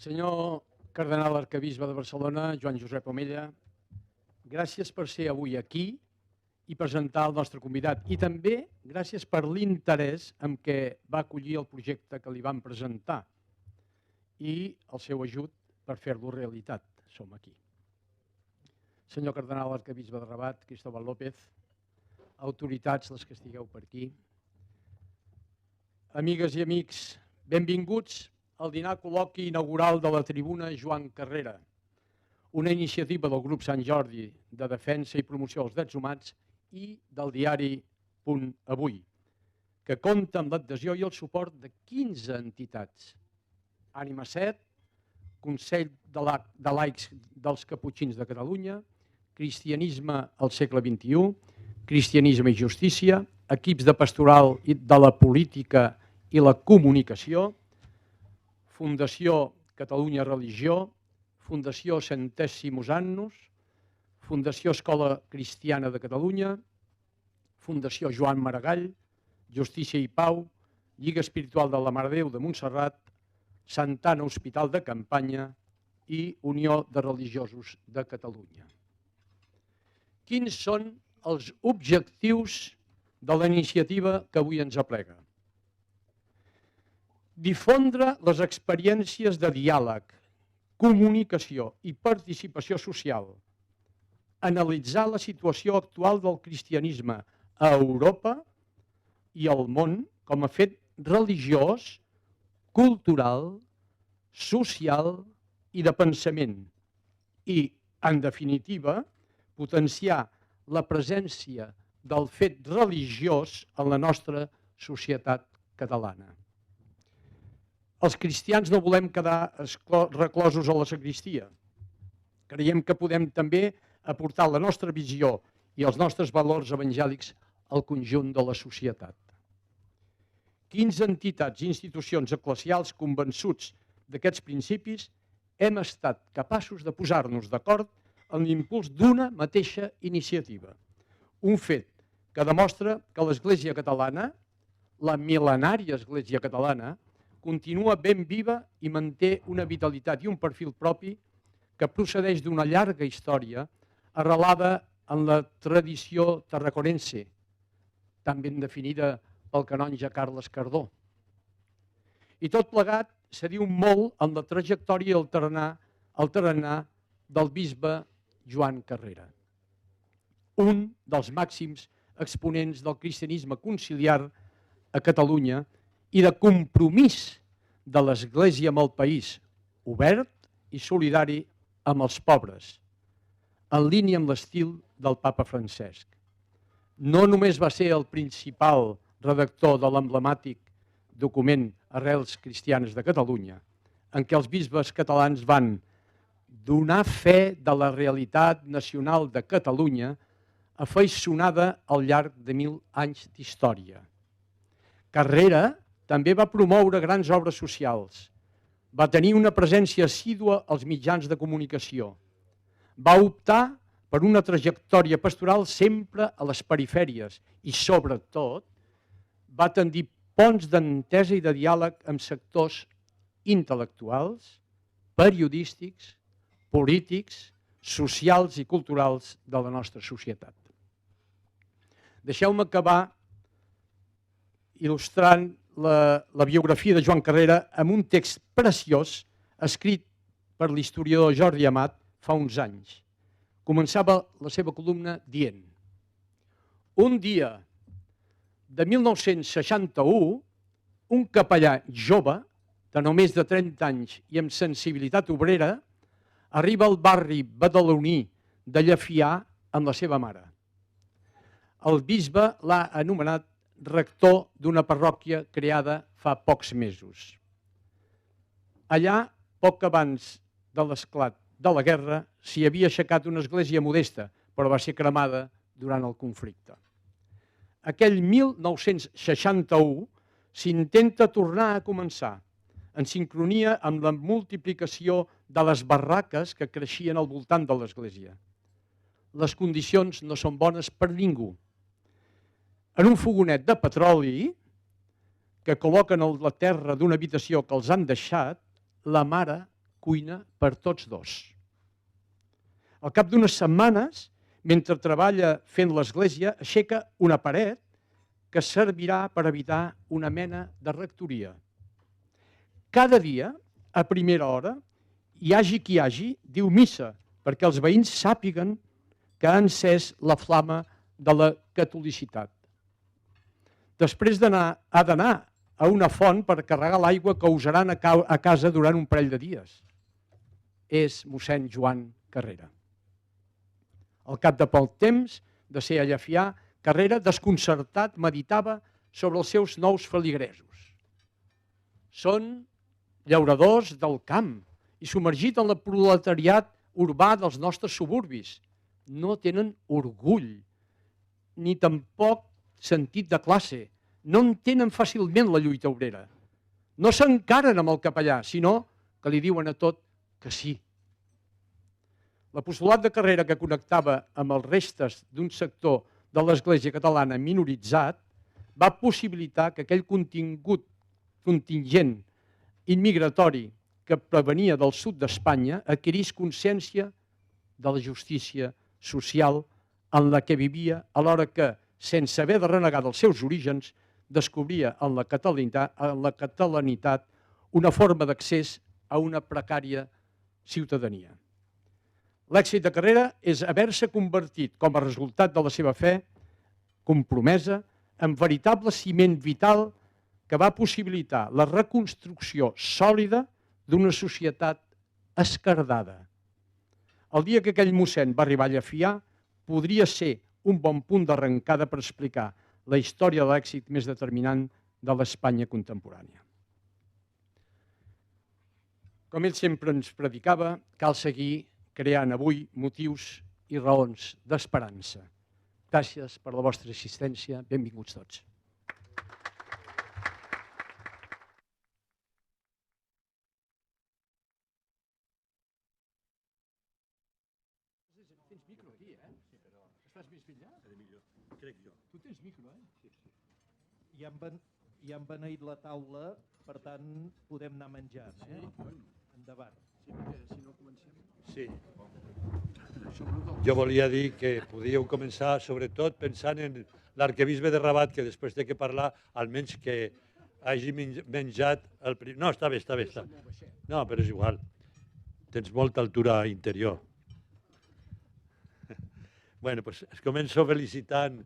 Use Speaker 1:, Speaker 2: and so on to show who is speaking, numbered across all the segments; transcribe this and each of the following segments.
Speaker 1: Senyor cardenal arquebisbe de Barcelona, Joan Josep Omella, gràcies per ser avui aquí i presentar el nostre convidat. I també gràcies per l'interès amb què va acollir el projecte que li vam presentar i el seu ajut per fer-lo realitat. Som aquí. Senyor cardenal arquebisbe de Rabat, Cristóbal López, autoritats, les que estigueu per aquí, amigues i amics, benvinguts al dinar col·loqui inaugural de la tribuna Joan Carrera, una iniciativa del grup Sant Jordi de defensa i promoció dels drets humans i del diari Punt Avui, que compta amb l'adhesió i el suport de 15 entitats. Ànima 7, Consell de Laics dels Caputxins de Catalunya, Cristianisme al segle XXI, Cristianisme i Justícia, equips de pastoral de la política i la comunicació, Fundació Catalunya Religió, Fundació Centèsimus Annus, Fundació Escola Cristiana de Catalunya, Fundació Joan Maragall, Justícia i Pau, Lliga Espiritual de la Mare de Déu de Montserrat, Santana Hospital de Campanya i Unió de Religiosos de Catalunya. Quins són els objectius de la iniciativa que avui ens aplega? Difondre les experiències de diàleg, comunicació i participació social, analitzar la situació actual del cristianisme a Europa i al món com a fet religiós, cultural, social i de pensament i, en definitiva, potenciar la presència del fet religiós en la nostra societat catalana. Els cristians no volem quedar reclosos a la sagristia. Creiem que podem també aportar la nostra visió i els nostres valors evangèlics al conjunt de la societat. 15 entitats i institucions eclesials convençuts d'aquests principis hem estat capaços de posar-nos d'acord en l'impuls d'una mateixa iniciativa. Un fet que demostra que l'Església catalana, la mil·lenària Església catalana, continua ben viva i manté una vitalitat i un perfil propi que procedeix d'una llarga història arrelada en la tradició tarraconense, tan ben definida pel canonge Carles Cardó. I tot plegat se diu molt en la trajectòria i el tarannà del bisbe Joan Carrera, un dels màxims exponents del cristianisme conciliar a Catalunya i de compromís de l'Església amb el país, obert i solidari amb els pobres, en línia amb l'estil del papa Francesc. No només va ser el principal redactor de l'emblemàtic document Arrels Cristianes de Catalunya, en què els bisbes catalans van donar fe de la realitat nacional de Catalunya afaiçonada al llarg de 1000 anys d'història. Carrera també va promoure grans obres socials, va tenir una presència assídua als mitjans de comunicació, va optar per una trajectòria pastoral sempre a les perifèries i, sobretot, va tendir ponts d'entesa i de diàleg amb sectors intel·lectuals, periodístics, polítics, socials i culturals de la nostra societat. Deixeu-me acabar il·lustrant la biografia de Joan Carrera amb un text preciós escrit per l'historiador Jordi Amat fa uns anys. Començava la seva columna dient: un dia de 1961, un capellà jove, de només de 30 anys i amb sensibilitat obrera, arriba al barri badaloní de Llefià amb la seva mare. El bisbe l'ha anomenat rector d'una parròquia creada fa pocs mesos. Allà, poc abans de l'esclat de la guerra, s'hi havia aixecat una església modesta, però va ser cremada durant el conflicte. Aquell 1961 s'intenta tornar a començar, en sincronia amb la multiplicació de les barraques que creixien al voltant de l'església. Les condicions no són bones per ningú. En un fogonet de petroli que col·loquen a la terra d'una habitació que els han deixat, la mare cuina per tots dos. Al cap d'unes setmanes, mentre treballa fent l'església, aixeca una paret que servirà per evitar una mena de rectoria. Cada dia, a primera hora, hi hagi qui hi hagi, diu missa, perquè els veïns sàpiguen que ha encès la flama de la catolicitat. Després ha d'anar a una font per carregar l'aigua que usaran a casa durant un parell de dies. És mossèn Joan Carrera. Al cap de poc temps de ser a Llefià, Carrera, desconcertat, meditava sobre els seus nous feligresos. Són llauradors del camp i submergit en el proletariat urbà dels nostres suburbis. No tenen orgull, ni tampoc sentit de classe. No entenen fàcilment la lluita obrera. No s'encaren amb el capellà, sinó que li diuen a tot que sí. L'apostolat de Carrera, que connectava amb els restes d'un sector de l'Església catalana minoritzat, va possibilitar que aquell contingent immigratori que provenia del sud d'Espanya adquirís consciència de la justícia social en la que vivia, alhora que, sense haver de renegar dels seus orígens, descobria en la catalanitat una forma d'accés a una precària ciutadania. L'èxit de Carrera és haver-se convertit, com a resultat de la seva fe compromesa, en veritable ciment vital que va possibilitar la reconstrucció sòlida d'una societat esquerdada. El dia que aquell mossèn va arribar a Llefià podria ser un bon punt d'arrencada per explicar la història de l'èxit més determinant de l'Espanya contemporània. Com ell sempre ens predicava, cal seguir creant avui motius i raons d'esperança. Gràcies per la vostra assistència. Benvinguts tots. Tens micro aquí, eh? Sí, però... Estàs més vella?
Speaker 2: Crec jo.
Speaker 1: Tu tens micro, eh?
Speaker 2: Sí, sí.
Speaker 3: Ja han beneït la taula, per tant, podem anar menjant. Endavant.
Speaker 1: Sí, perquè si no comencem...
Speaker 2: Sí. Jo volia dir que podíeu començar, sobretot, pensant en l'arquebisbe de Rabat, que després té que parlar, almenys que hagi menjat el... No, està bé, està bé. No, però és igual. Tens molta altura interior. Bueno, pues començo felicitant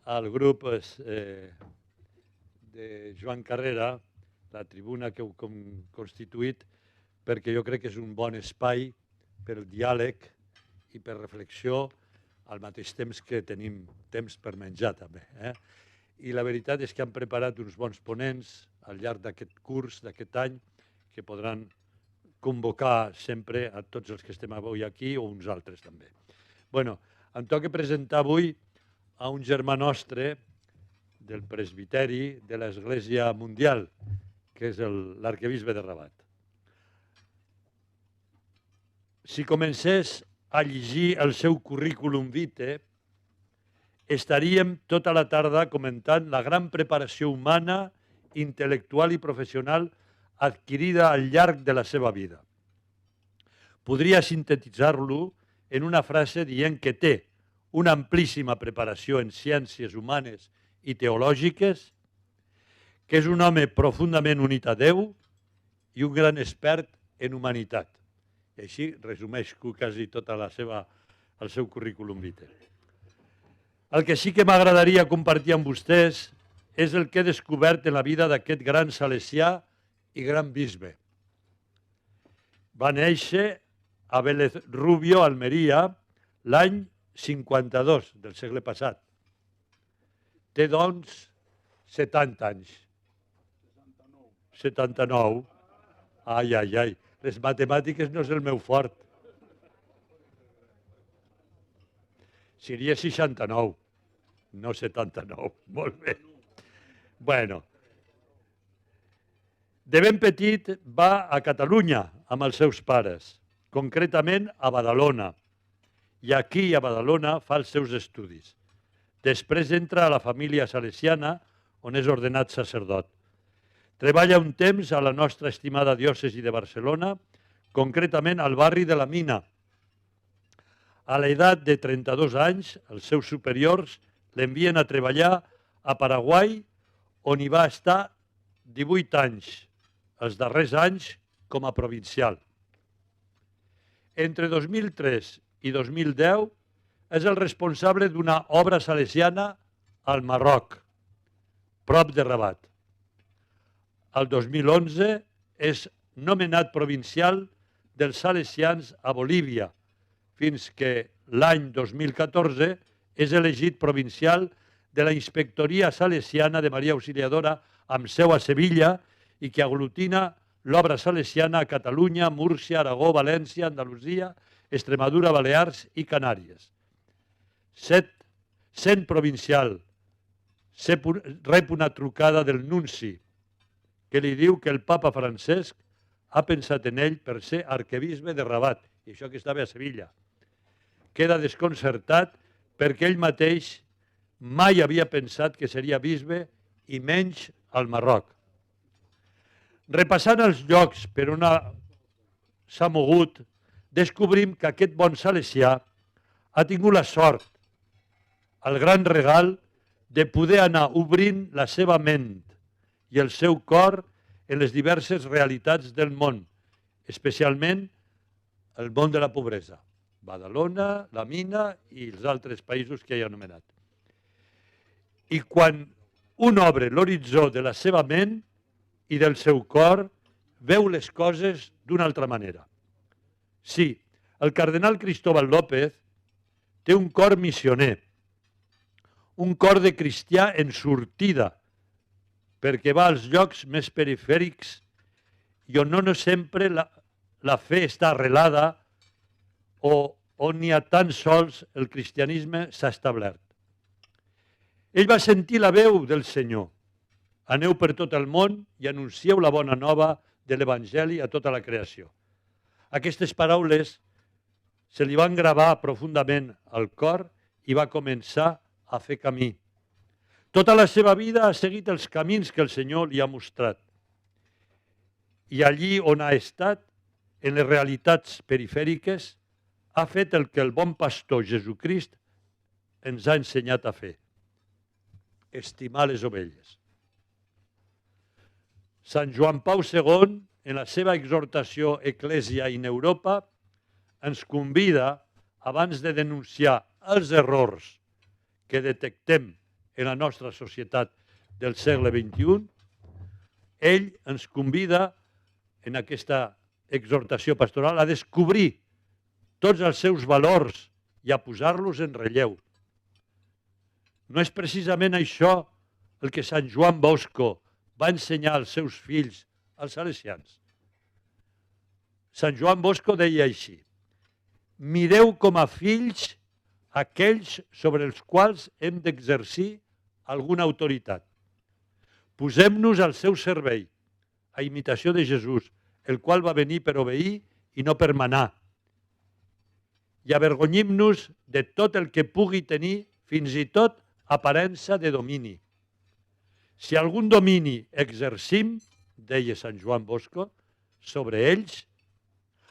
Speaker 2: al grup de Joan Carrera, la tribuna que heu constituït, perquè jo crec que és un bon espai per al diàleg i per reflexió, al mateix temps que tenim temps per menjar també. I la veritat és que han preparat uns bons ponents al llarg d'aquest curs, d'aquest any, que podran convocar sempre a tots els que estem avui aquí o uns altres també. Bueno, em toca presentar avui a un germà nostre del presbiteri de l'Església Mundial, que és l'arquebisbe de Rabat. Si comencés a llegir el seu currículum vitae, estaríem tota la tarda comentant la gran preparació humana, intel·lectual i professional adquirida al llarg de la seva vida. Podria sintetitzar-lo en una frase dient que té una amplíssima preparació en ciències humanes i teològiques, que és un home profundament unit a Déu i un gran expert en humanitat. I així resumeix quasi tot el seu currículum vitae. El que sí que m'agradaria compartir amb vostès és el que he descobert en la vida d'aquest gran salesià i gran bisbe. Va néixer a Vélez Rubio, Almeria, l'any 52 del segle passat. Té, doncs, 70 anys. 79. Ai, ai, ai. Les matemàtiques no és el meu fort. Seria 69, no 79. Molt bé. Bueno. De ben petit va a Catalunya amb els seus pares, concretament a Badalona. I aquí, a Badalona, fa els seus estudis. Després entra a la família salesiana, on és ordenat sacerdot. Treballa un temps a la nostra estimada diòcesi de Barcelona concretament al barri de la Mina. A l'edat de 32 anys, els seus superiors l'envien a treballar a Paraguai, on hi va estar 18 anys, els darrers anys com a provincial. Entre 2003 i 2010 és el responsable d'una obra salesiana al Marroc, prop de Rabat. El 2011 és nomenat provincial dels salesians a Bolívia, fins que l'any 2014 és elegit provincial de la Inspectoria Salesiana de Maria Auxiliadora amb seu a Sevilla i que aglutina l'obra salesiana a Catalunya, Múrcia, Aragó, València, Andalusia, Extremadura, Balears i Canàries. Sent provincial, rep una trucada del nunci que li diu que el papa Francesc ha pensat en ell per ser arquebisbe de Rabat, i això que estava a Sevilla. Queda desconcertat perquè ell mateix mai havia pensat que seria bisbe i menys al Marroc. Repassant els llocs per on s'ha mogut, descobrim que aquest bon salesià ha tingut la sort, el gran regal, de poder anar obrint la seva ment i el seu cor en les diverses realitats del món, especialment el món de la pobresa. Badalona, la Mina i els altres països que he anomenat. I quan un obre l'horitzó de la seva ment i del seu cor, veu les coses d'una altra manera. Sí, el cardenal Cristóbal López té un cor missioner, un cor de cristià en sortida, perquè va als llocs més perifèrics i on no sempre la fe està arrelada o on ni a tan sols el cristianisme s'ha establert. Ell va sentir la veu del Senyor. Aneu per tot el món i anuncieu la bona nova de l'Evangeli a tota la creació. Aquestes paraules se li van gravar profundament al cor i va començar a fer camí. Tota la seva vida ha seguit els camins que el Senyor li ha mostrat. I allí on ha estat, en les realitats perifèriques, ha fet el que el bon pastor Jesucrist ens ha ensenyat a fer: estimar les ovelles. Sant Joan Pau II, en la seva exhortació Ecclesia in Europa, ens convida, abans de denunciar els errors que detectem en la nostra societat del segle XXI, ell ens convida, en aquesta exhortació pastoral, a descobrir tots els seus valors i a posar-los en relleu. No és precisament això el que Sant Joan Bosco va ensenyar als seus fills, als salesians. Sant Joan Bosco deia així: mireu com a fills aquells sobre els quals hem d'exercir alguna autoritat. Posem-nos al seu servei, a imitació de Jesús, el qual va venir per obeir i no per manar. I avergonyim-nos de tot el que pugui tenir, fins i tot aparença de domini. Si algun domini exercim, deia Sant Joan Bosco, sobre ells,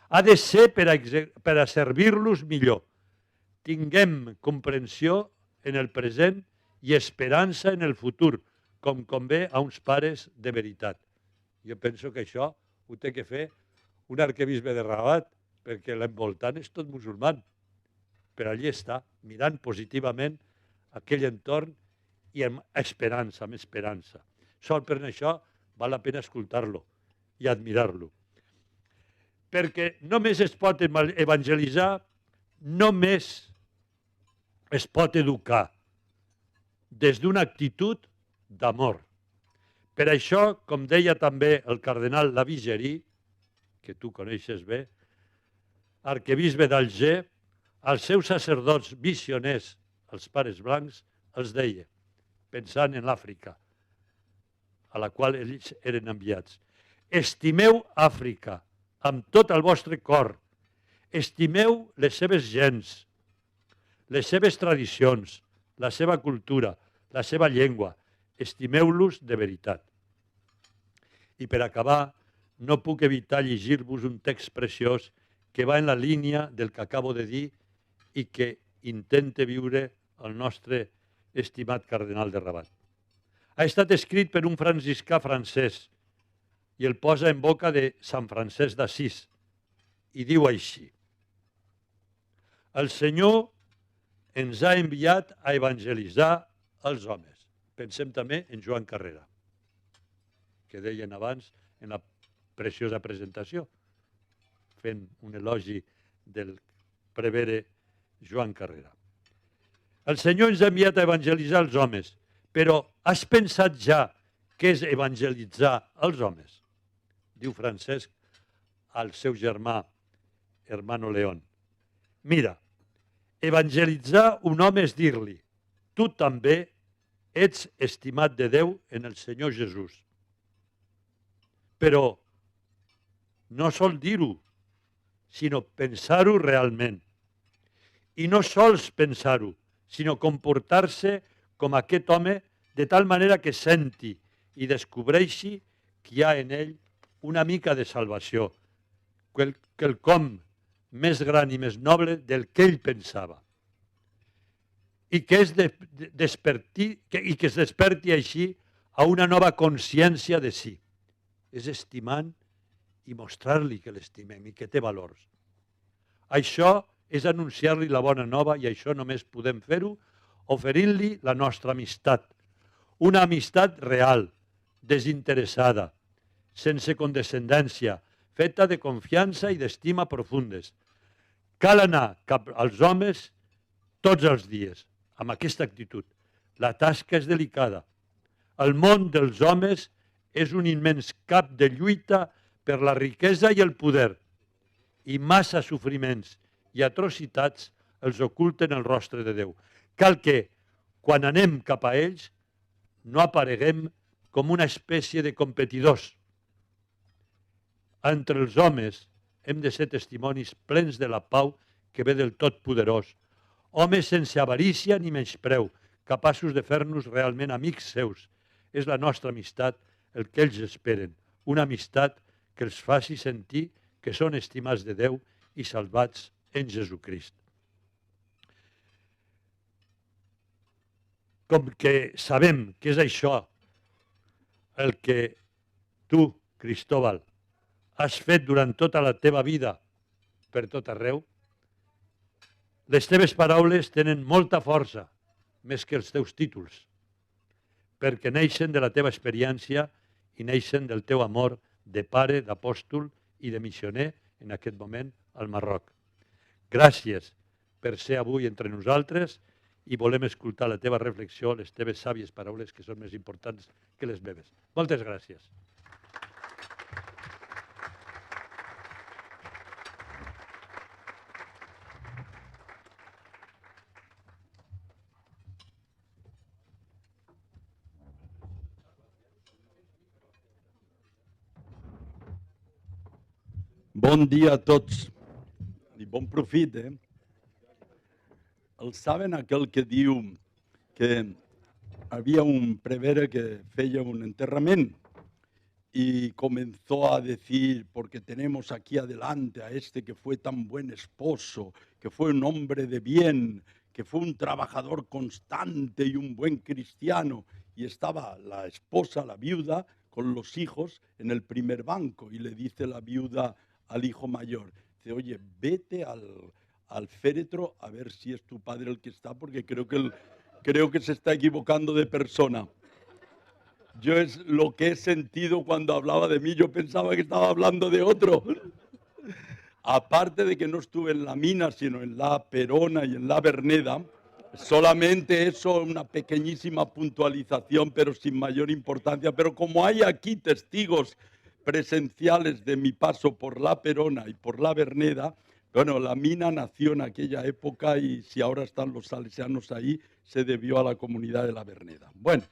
Speaker 2: ha de ser per a servir-los millor. Tinguem comprensió en el present i esperança en el futur, com convé a uns pares de veritat. Jo penso que això ho té que fer un arquebisbe de Rabat, perquè l'envoltant és tot musulman. Però allí està, mirant positivament aquell entorn i amb esperança, amb esperança. Sol per això val la pena escoltar-lo i admirar-lo. Perquè només es pot evangelitzar, només es pot educar des d'una actitud d'amor. Per això, com deia també el cardenal Lavigeri, que tu coneixes bé, arquebisbe d'Alger, als seus sacerdots missioners, els pares blancs, els deia, pensant en l'Àfrica, a la qual ells eren enviats: estimeu Àfrica amb tot el vostre cor, estimeu les seves gens, les seves tradicions, la seva cultura, la seva llengua, estimeu-los de veritat. I per acabar, no puc evitar llegir-vos un text preciós que va en la línia del que acabo de dir i que intenta viure el nostre estimat cardenal de Rabat. Ha estat escrit per un franciscà francès i el posa en boca de Sant Francesc d'Assís i diu així: el Senyor ens ha enviat a evangelitzar els homes. Pensem també en Joan Carrera, que deien abans en la preciosa presentació, fent un elogi del prevere Joan Carrera. El Senyor ens ha enviat a evangelitzar els homes, però has pensat ja què és evangelitzar els homes? Diu Francesc al seu germà, hermano León. Mira, evangelitzar un home és dir-li: tu també ets estimat de Déu en el Senyor Jesús. Però no sol dir-ho, sinó pensar-ho realment. I no sols pensar-ho, sinó comportar-se com aquest home de tal manera que senti i descobreixi que hi ha en ell una mica de salvació, quelcom més gran i més noble del que ell pensava. I que es desperti així a una nova consciència de si. És estimant i mostrar-li que l'estimem i que té valors. Això és anunciar-li la bona nova i això només podem fer-ho oferint-li la nostra amistat. Una amistat real, desinteressada, sense condescendència, feta de confiança i d'estima profundes. Cal anar cap als homes tots els dies, amb aquesta actitud. La tasca és delicada. El món dels homes és un immens camp de lluita per la riquesa i el poder, i massa sofriments i atrocitats els oculten el rostre de Déu. Cal que, quan anem cap a ells, no apareguem com una espècie de competidors. Entre els homes hem de ser testimonis plens de la pau que ve del Totpoderós, homes sense avarícia ni menyspreu, capaços de fer-nos realment amics seus. És la nostra amistat el que ells esperen, una amistat que els faci sentir que són estimats de Déu i salvats en Jesucrist. Com que sabem que és això el que tu, Cristóbal, has fet durant tota la teva vida per tot arreu, les teves paraules tenen molta força, més que els teus títols, perquè neixen de la teva experiència i neixen del teu amor de pare, d'apòstol i de missioner, en aquest moment, al Marroc. Gràcies per ser avui entre nosaltres i volem escoltar la teva reflexió, les teves sàvies paraules, que són més importants que les meves. Moltes gràcies.
Speaker 4: Bon dia a tots i bon profit. El saben aquel que diu que había un prevere que feia un enterrament y comenzó a decir, porque tenemos aquí adelante a este que fue tan buen esposo, que fue un hombre de bien, que fue un trabajador constante y un buen cristiano, y estaba la esposa, la viuda, con los hijos en el primer banco, y le dice la viuda al hijo mayor, dice, oye, vete al féretro a ver si es tu padre el que está, porque creo que se está equivocando de persona. Yo es lo que he sentido cuando hablaba de mí, yo pensaba que estaba hablando de otro. Aparte de que no estuve en la mina, sino en la Perona y en la Verneda, solamente eso, una pequeñísima puntualización, pero sin mayor importancia. Pero como hay aquí testigos presenciales de mi paso por la Perona y por la Verneda, bueno, la mina nació en aquella época y si ahora están los salesianos ahí, se debió a la comunidad de la Verneda. Bueno,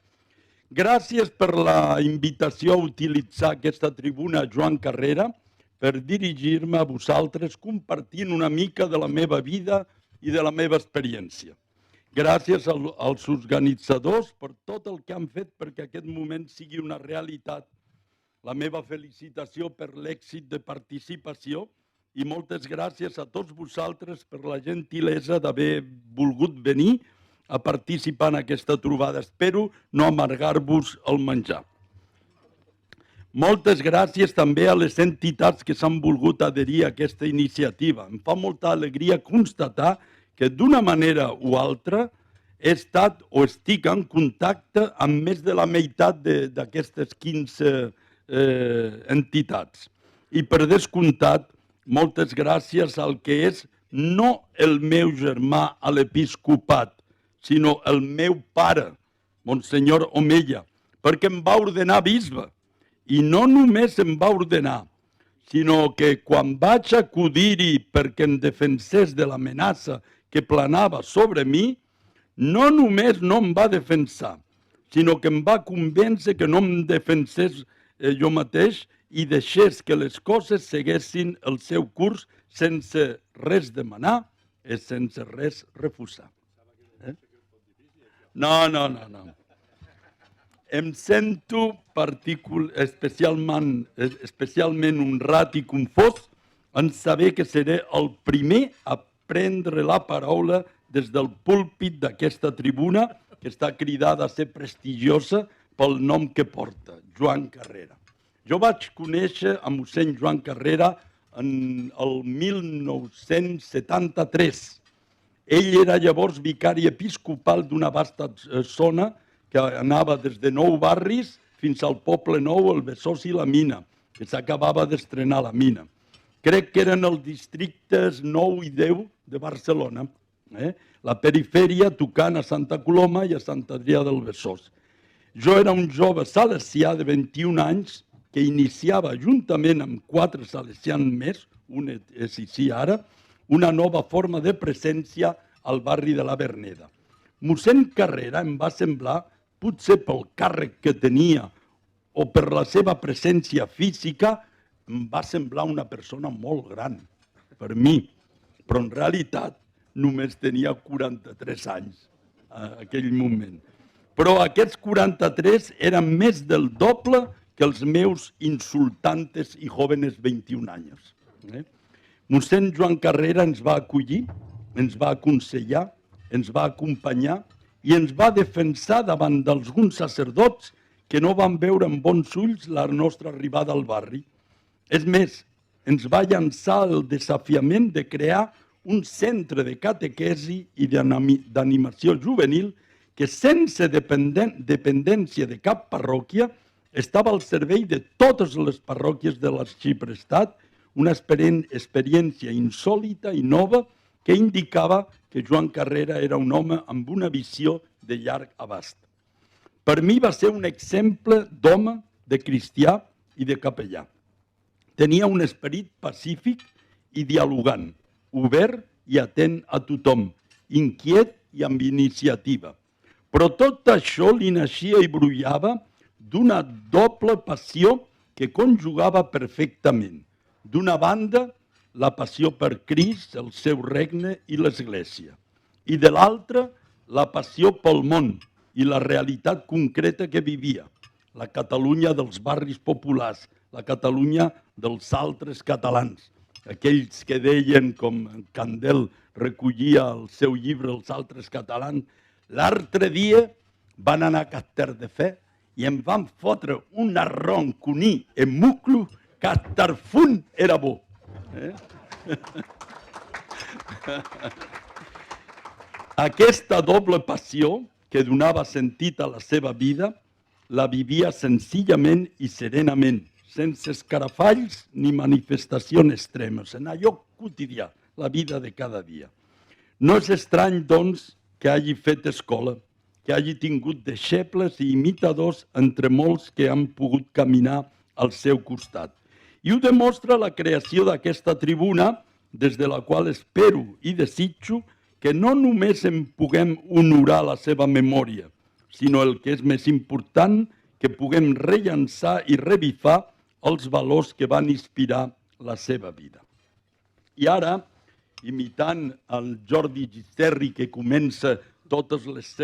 Speaker 4: gràcies per la invitació a utilitzar aquesta tribuna, Joan Carrera, per dirigir-me a vosaltres compartint una mica de la meva vida i de la meva experiència. Gràcies als organitzadors per tot el que han fet perquè aquest moment sigui una realitat la meva felicitació per l'èxit de participació i moltes gràcies a tots vosaltres per la gentilesa d'haver volgut venir a participar en aquesta trobada. Espero no amargar-vos el menjar. Moltes gràcies també a les entitats que s'han volgut adherir a aquesta iniciativa. Em fa molta alegria constatar que d'una manera o altra he estat o estic en contacte amb més de la meitat d'aquestes 15 entitats. I per descomptat, moltes gràcies al que és no el meu germà a l'episcopat, sinó el meu pare, Monsenyor Omella, perquè em va ordenar bisbe. I no només em va ordenar, sinó que quan vaig acudir-hi perquè em defensés de l'amenaça que planava sobre mi, no només no em va defensar, sinó que em va convèncer que no em defensés jo mateix i deixés que les coses seguessin el seu curs sense res demanar i sense res refusar. No. Em sento especialment honrat i confós en saber que seré el primer a prendre la paraula des del púlpit d'aquesta tribuna, que està cridada a ser prestigiosa pel nom que porta, Joan Carrera. Jo vaig conèixer a mossèn Joan Carrera en el 1973. Ell era llavors vicari episcopal d'una vasta zona que anava des de Nou Barris fins al Poble Nou, el Besòs i la Mina, que s'acabava d'estrenar la mina. Crec que eren els districtes 9 i 10 de Barcelona, la perifèria tocant a Santa Coloma i a Sant Adrià del Besòs. Jo era un jove salesià de 21 anys que iniciava, juntament amb 4 salesians més, un és ici ara, una nova forma de presència al barri de la Verneda. Mossèn Carrera em va semblar, potser pel càrrec que tenia o per la seva presència física, em va semblar una persona molt gran per mi, però en realitat només tenia 43 anys en aquell moment. Però aquests 43 eren més del doble que els meus insultantes i jóvenes 21 anys. Mossèn Joan Carrera ens va acollir, ens va aconsellar, ens va acompanyar i ens va defensar davant d'alguns sacerdots que no van veure amb bons ulls la nostra arribada al barri. És més, ens va llançar el desafiament de crear un centre de catequesi i d'animació juvenil que sense dependència de cap parròquia estava al servei de totes les parròquies de l'arxiprestat, una experiència insòlita i nova que indicava que Joan Carrera era un home amb una visió de llarg abast. Per mi va ser un exemple d'home, de cristià i de capellà. Tenia un esperit pacífic i dialogant, obert i atent a tothom, inquiet i amb iniciativa. Però tot això li naixia i brollava d'una doble passió que conjugava perfectament. D'una banda, la passió per Crist, el seu regne i l'Església. I de l'altra, la passió pel món i la realitat concreta que vivia. La Catalunya dels barris populars, la Catalunya dels altres catalans. Aquells que deien, com Candel recollia el seu llibre Els altres catalans, l'altre dia van anar a Casterdefer i em van fotre un arronconí en muclo que Estarfun era bo. Aquesta doble passió que donava sentit a la seva vida la vivia senzillament i serenament, sense escarafalls ni manifestacions extremes, en allò quotidià, la vida de cada dia. No és estrany, doncs, que hagi fet escola, que hagi tingut deixebles i imitadors entre molts que han pogut caminar al seu costat. I ho demostra la creació d'aquesta tribuna, des de la qual espero i desitjo que no només en puguem honorar la seva memòria, sinó el que és més important, que puguem rellançar i revifar els valors que van inspirar la seva vida. I ara, imitant el Jordi Gisterri, que comença tots els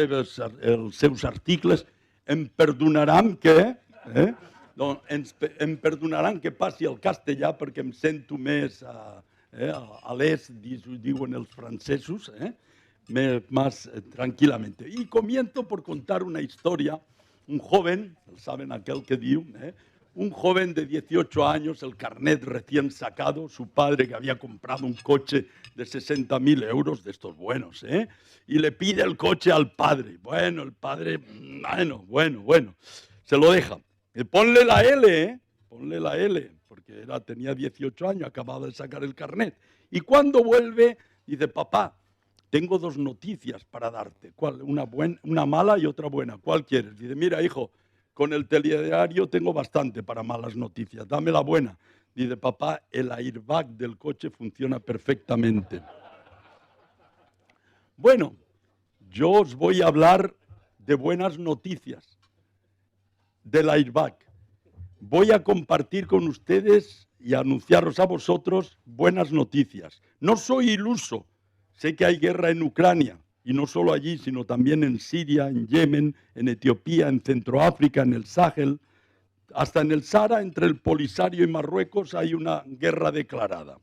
Speaker 4: seus articles, em perdonaran que Em perdonaran que passi al castellà perquè em sento més a l'est, diuen els francesos, más tranquilamente. Y comienzo por contar una historia. Un joven, saben aquel que diu, un joven de 18 años, el carnet recién sacado, su padre que había comprado un coche de 60.000 euros, de estos buenos, y le pide el coche al padre. Bueno, el padre, bueno, se lo deja. Ponle la L, ponle la L, porque tenía 18 años, acababa de sacar el carnet. Y cuando vuelve, dice, papá, tengo dos noticias para darte. ¿Cuál? Una mala y otra buena. ¿Cuál quieres? Dice, mira, hijo, con el telediario tengo bastante para malas noticias. Dame la buena. Dice, papá, el airbag del coche funciona perfectamente. Bueno, yo os voy a hablar de buenas noticias del airbag. Voy a compartir con ustedes y anunciaros a vosotros buenas noticias. No soy iluso. Sé que hay guerra en Ucrania, y no solo allí, sino también en Siria, en Yemen, en Etiopía, en Centroáfrica, en el Sahel. Hasta en el Sahara, entre el Polisario y Marruecos, hay una guerra declarada.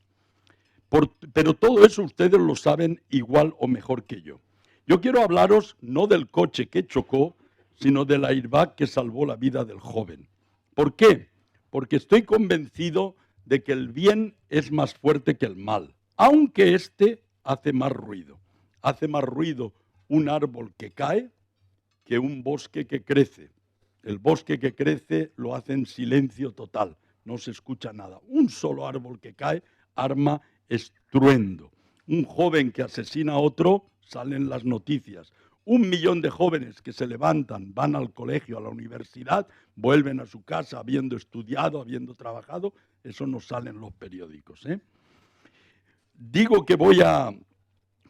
Speaker 4: Pero todo eso ustedes lo saben igual o mejor que yo. Yo quiero hablaros no del coche que chocó, sino del airbag que salvó la vida del joven. ¿Por qué? Porque estoy convencido de que el bien es más fuerte que el mal, aunque hace más ruido. Hace más ruido un árbol que cae que un bosque que crece. El bosque que crece lo hace en silencio total, no se escucha nada. Un solo árbol que cae arma estruendo. Un joven que asesina a otro, salen las noticias. 1 millón de jóvenes que se levantan, van al colegio, a la universidad, vuelven a su casa habiendo estudiado, habiendo trabajado, eso no sale en los periódicos. Digo que voy a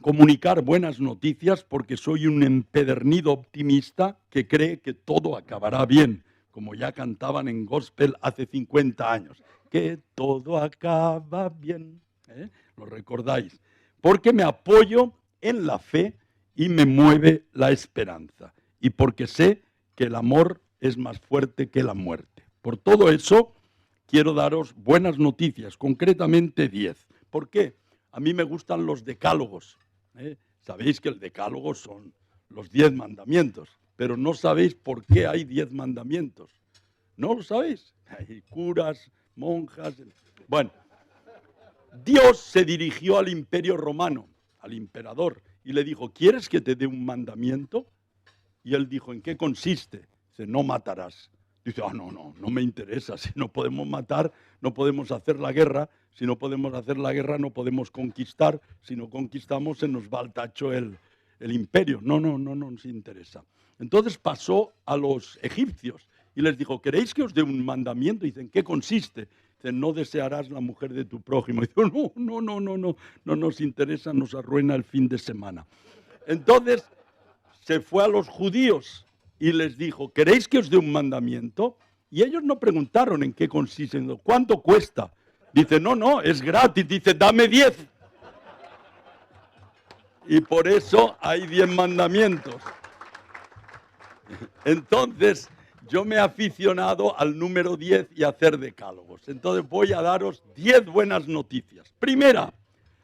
Speaker 4: comunicar buenas noticias porque soy un empedernido optimista que cree que todo acabará bien, como ya cantaban en gospel hace 50 años, que todo acaba bien, ¿lo recordáis? Porque me apoyo en la fe y me mueve la esperanza, y porque sé que el amor es más fuerte que la muerte. Por todo eso, quiero daros buenas noticias, concretamente 10. ¿Por qué? A mí me gustan los decálogos. Sabéis que el decálogo son los 10 mandamientos, pero no sabéis por qué hay 10 mandamientos. ¿No lo sabéis? Hay curas, monjas. Bueno, Dios se dirigió al Imperio Romano, al emperador, y le dijo, ¿quieres que te dé un mandamiento? Y él dijo, ¿en qué consiste? Dice, no matarás. Dice, no me interesa. Si no podemos matar, no podemos hacer la guerra. Si no podemos hacer la guerra, no podemos conquistar. Si no conquistamos, se nos va al tacho el imperio. No nos interesa. Entonces pasó a los egipcios y les dijo, ¿queréis que os dé un mandamiento? Y dicen, ¿en qué consiste? Dicen, no desearás la mujer de tu prójimo. Y dicen, no nos interesa, nos arruina el fin de semana. Entonces se fue a los judíos y les dijo, ¿queréis que os dé un mandamiento? Y ellos no preguntaron en qué consiste, ¿cuánto cuesta? Dice, no, es gratis. Dice, dame 10. Y por eso hay 10 mandamientos. Entonces, yo me he aficionado al número 10 y a hacer decálogos. Entonces voy a daros 10 buenas noticias. Primera,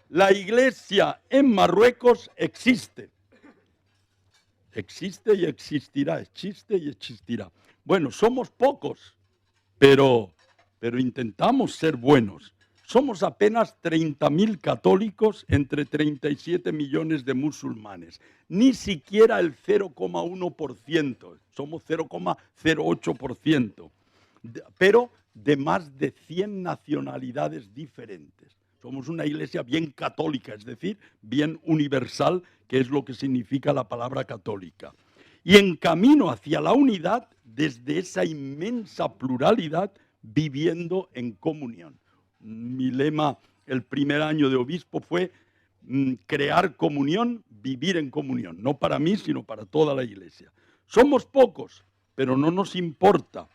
Speaker 4: la iglesia en Marruecos existe. Existe y existirá, existe y existirá. Bueno, somos pocos, pero intentamos ser buenos. Somos apenas 30.000 católicos entre 37 millones de musulmanes. Ni siquiera el 0,1%, somos 0,08%, pero de más de 100 nacionalidades diferentes. Somos una iglesia bien católica, es decir, bien universal, que es lo que significa la palabra católica. Y en camino hacia la unidad, desde esa inmensa pluralidad, viviendo en comunión. Mi lema el primer año de obispo fue crear comunión, vivir en comunión. No para mí, sino para toda la iglesia. Somos pocos, pero no nos importa.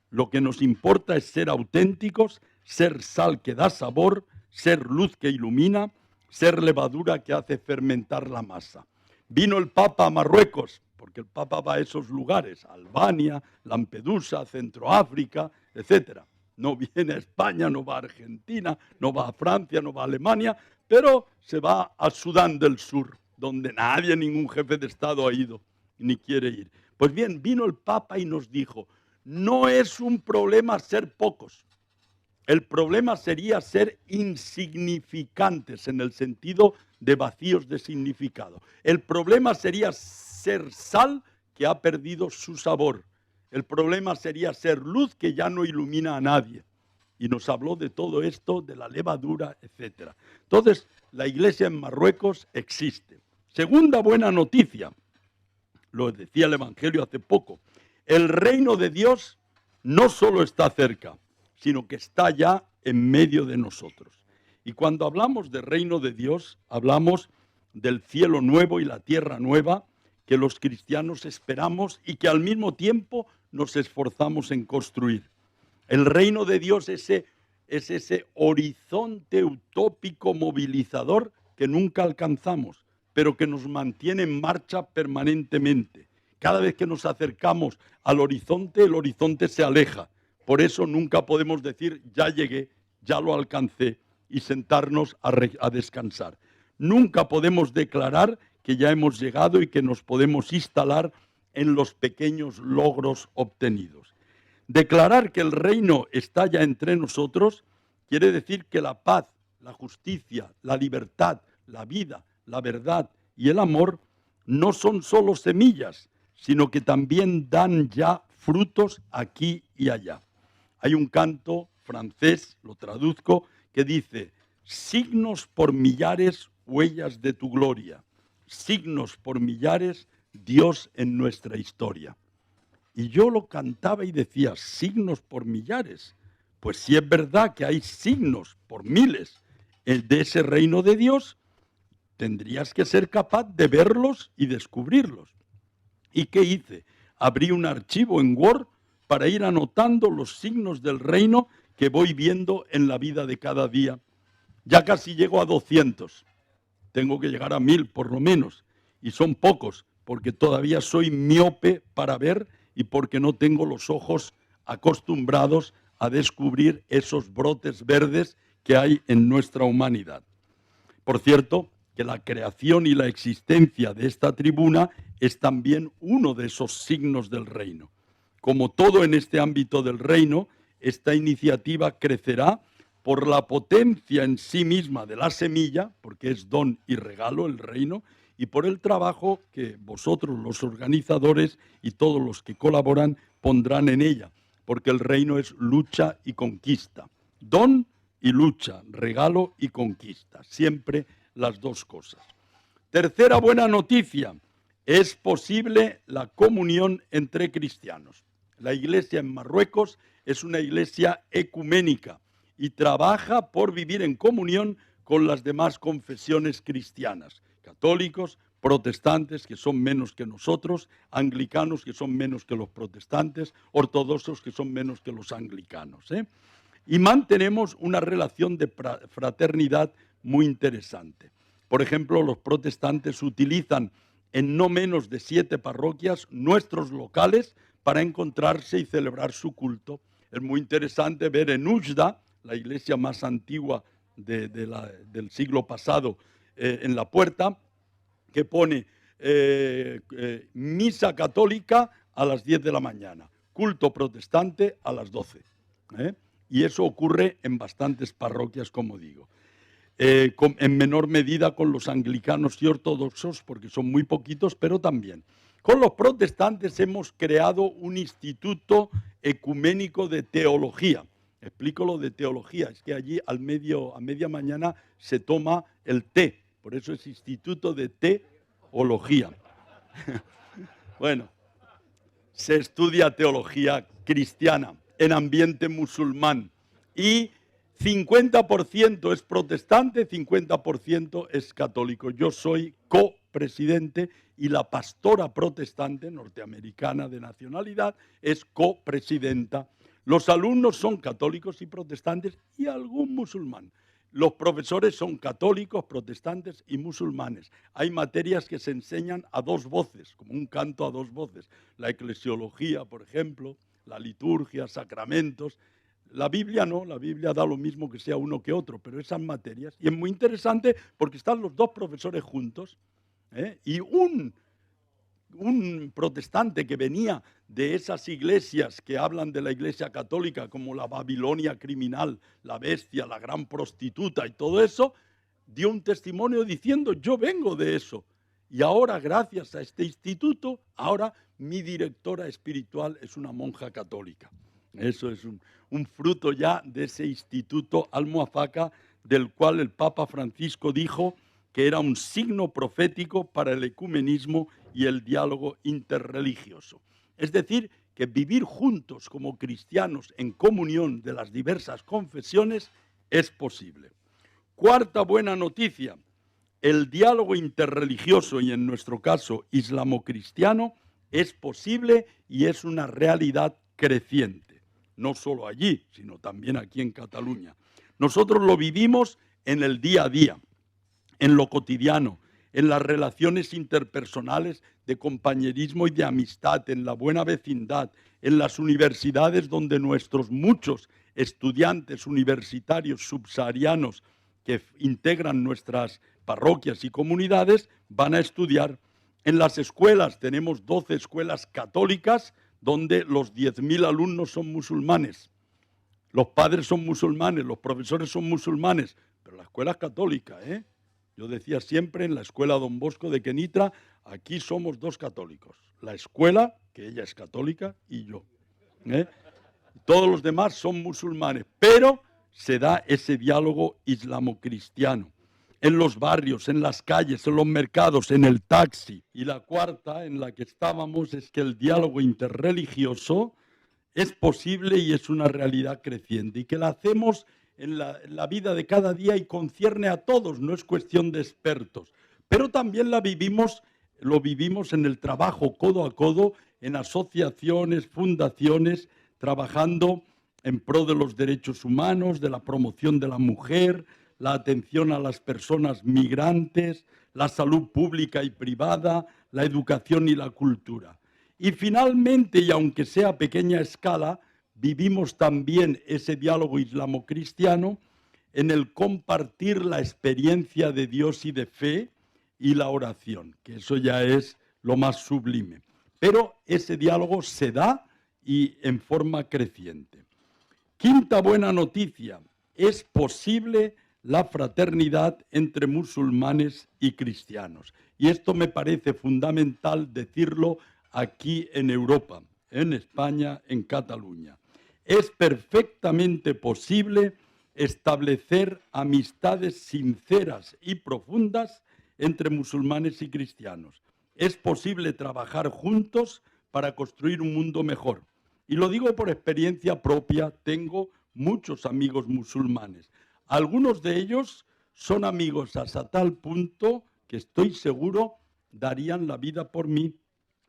Speaker 4: Lo que nos importa es ser auténticos, ser sal que da sabor, ser luz que ilumina, ser levadura que hace fermentar la masa. Vino el Papa a Marruecos, porque el Papa va a esos lugares, Albania, Lampedusa, Centroáfrica, etc. No viene a España, no va a Argentina, no va a Francia, no va a Alemania, pero se va a Sudán del Sur, donde nadie, ningún jefe de Estado ha ido ni quiere ir. Pues bien, vino el Papa y nos dijo, no es un problema ser pocos, el problema sería ser insignificantes en el sentido de vacíos de significado. El problema sería ser sal que ha perdido su sabor. El problema sería ser luz que ya no ilumina a nadie. Y nos habló de todo esto, de la levadura, etc. Entonces, la iglesia en Marruecos existe. Segunda buena noticia, lo decía el Evangelio hace poco, el reino de Dios no solo está cerca, sino que está ya en medio de nosotros. Y cuando hablamos de reino de Dios, hablamos del cielo nuevo y la tierra nueva que los cristianos esperamos y que al mismo tiempo nos esforzamos en construir. El reino de Dios es ese horizonte utópico movilizador que nunca alcanzamos, pero que nos mantiene en marcha permanentemente. Cada vez que nos acercamos al horizonte, el horizonte se aleja. Por eso nunca podemos decir, ya llegué, ya lo alcancé, y sentarnos a descansar. Nunca podemos declarar que ya hemos llegado y que nos podemos instalar en los pequeños logros obtenidos. Declarar que el reino está ya entre nosotros quiere decir que la paz, la justicia, la libertad, la vida, la verdad y el amor no son solo semillas, sino que también dan ya frutos aquí y allá. Hay un canto francés, lo traduzco, que dice, signos por millares, huellas de tu gloria, signos por millares, Dios en nuestra historia. Y yo lo cantaba y decía, signos por millares. Pues si es verdad que hay signos por miles de ese reino de Dios, tendrías que ser capaz de verlos y descubrirlos. ¿Y qué hice? Abrí un archivo en Word para ir anotando los signos del reino que voy viendo en la vida de cada día. Ya casi llego a 200. Tengo que llegar a 1000 por lo menos. Y son pocos, porque todavía soy miope para ver y porque no tengo los ojos acostumbrados a descubrir esos brotes verdes que hay en nuestra humanidad. Por cierto, que la creación y la existencia de esta tribuna es también uno de esos signos del reino. Como todo en este ámbito del reino, esta iniciativa crecerá por la potencia en sí misma de la semilla, porque es don y regalo el reino, y por el trabajo que vosotros, los organizadores y todos los que colaboran, pondrán en ella, porque el reino es lucha y conquista. Don y lucha, regalo y conquista, siempre las dos cosas. Tercera buena noticia, es posible la comunión entre cristianos. La iglesia en Marruecos es una iglesia ecuménica y trabaja por vivir en comunión con las demás confesiones cristianas, católicos, protestantes, que son menos que nosotros, anglicanos, que son menos que los protestantes, ortodoxos, que son menos que los anglicanos, Y mantenemos una relación de fraternidad muy interesante. Por ejemplo, los protestantes utilizan en no menos de 7 parroquias nuestros locales para encontrarse y celebrar su culto. Es muy interesante ver en Ujda, la iglesia más antigua del siglo pasado, en la puerta, que pone misa católica a las 10 de la mañana, culto protestante a las 12. Y eso ocurre en bastantes parroquias, como digo. En menor medida con los anglicanos y ortodoxos, porque son muy poquitos, pero también. Con los protestantes hemos creado un instituto ecuménico de teología. Explico lo de teología, es que allí a media mañana se toma el té, por eso es instituto de teología. Bueno, se estudia teología cristiana en ambiente musulmán y 50% es protestante, 50% es católico. Yo soy copresidente y la pastora protestante norteamericana de nacionalidad es copresidenta. Los alumnos son católicos y protestantes y algún musulmán. Los profesores son católicos, protestantes y musulmanes. Hay materias que se enseñan a 2 voces, como un canto a 2 voces. La eclesiología, por ejemplo, la liturgia, sacramentos. La Biblia no, la Biblia da lo mismo que sea uno que otro, pero esas materias. Y es muy interesante porque están los dos profesores juntos, y un protestante que venía de esas iglesias que hablan de la iglesia católica como la Babilonia criminal, la bestia, la gran prostituta y todo eso, dio un testimonio diciendo: yo vengo de eso. Y ahora, gracias a este instituto, ahora mi directora espiritual es una monja católica. Eso es un fruto ya de ese instituto Almuafaca, del cual el Papa Francisco dijo que era un signo profético para el ecumenismo y el diálogo interreligioso. Es decir, que vivir juntos como cristianos en comunión de las diversas confesiones es posible. Cuarta buena noticia: el diálogo interreligioso, y en nuestro caso islamo-cristiano, es posible y es una realidad creciente. No solo allí, sino también aquí en Cataluña. Nosotros lo vivimos en el día a día, en lo cotidiano, en las relaciones interpersonales de compañerismo y de amistad, en la buena vecindad, en las universidades donde nuestros muchos estudiantes universitarios subsaharianos que integran nuestras parroquias y comunidades van a estudiar. En las escuelas tenemos 12 escuelas católicas donde los 10.000 alumnos son musulmanes. Los padres son musulmanes, los profesores son musulmanes, pero la escuela es católica, ¿eh? Yo decía siempre en la escuela Don Bosco de Kenitra, aquí somos dos católicos. La escuela, que ella es católica, y yo. Todos los demás son musulmanes, pero se da ese diálogo islamo-cristiano. En los barrios, en las calles, en los mercados, en el taxi. Y la cuarta, en la que estábamos, es que el diálogo interreligioso es posible y es una realidad creciente, y que la hacemos en la vida de cada día y concierne a todos, no es cuestión de expertos. Pero también lo vivimos en el trabajo codo a codo, en asociaciones, fundaciones, trabajando en pro de los derechos humanos, de la promoción de la mujer, la atención a las personas migrantes, la salud pública y privada, la educación y la cultura. Y finalmente, y aunque sea a pequeña escala, vivimos también ese diálogo islamo-cristiano en el compartir la experiencia de Dios y de fe y la oración, que eso ya es lo más sublime. Pero ese diálogo se da y en forma creciente. Quinta buena noticia: es posible la fraternidad entre musulmanes y cristianos. Y esto me parece fundamental decirlo aquí en Europa, en España, en Cataluña. Es perfectamente posible establecer amistades sinceras y profundas entre musulmanes y cristianos. Es posible trabajar juntos para construir un mundo mejor. Y lo digo por experiencia propia, tengo muchos amigos musulmanes. Algunos de ellos son amigos hasta tal punto que estoy seguro darían la vida por mí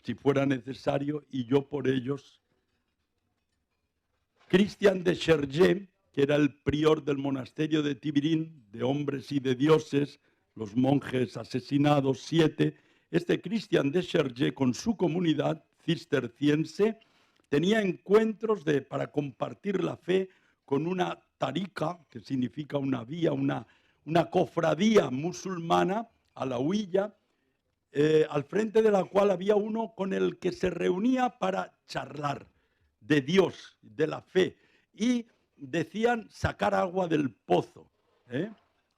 Speaker 4: si fuera necesario, y yo por ellos. Christian de Chergé, que era el prior del monasterio de Tibirín, de hombres y de dioses, los monjes asesinados, 7, este Christian de Chergé con su comunidad cisterciense tenía encuentros para compartir la fe con una tarika, que significa una vía, una cofradía musulmana, alauilla, al frente de la cual había uno con el que se reunía para charlar de Dios, de la fe, y decían sacar agua del pozo,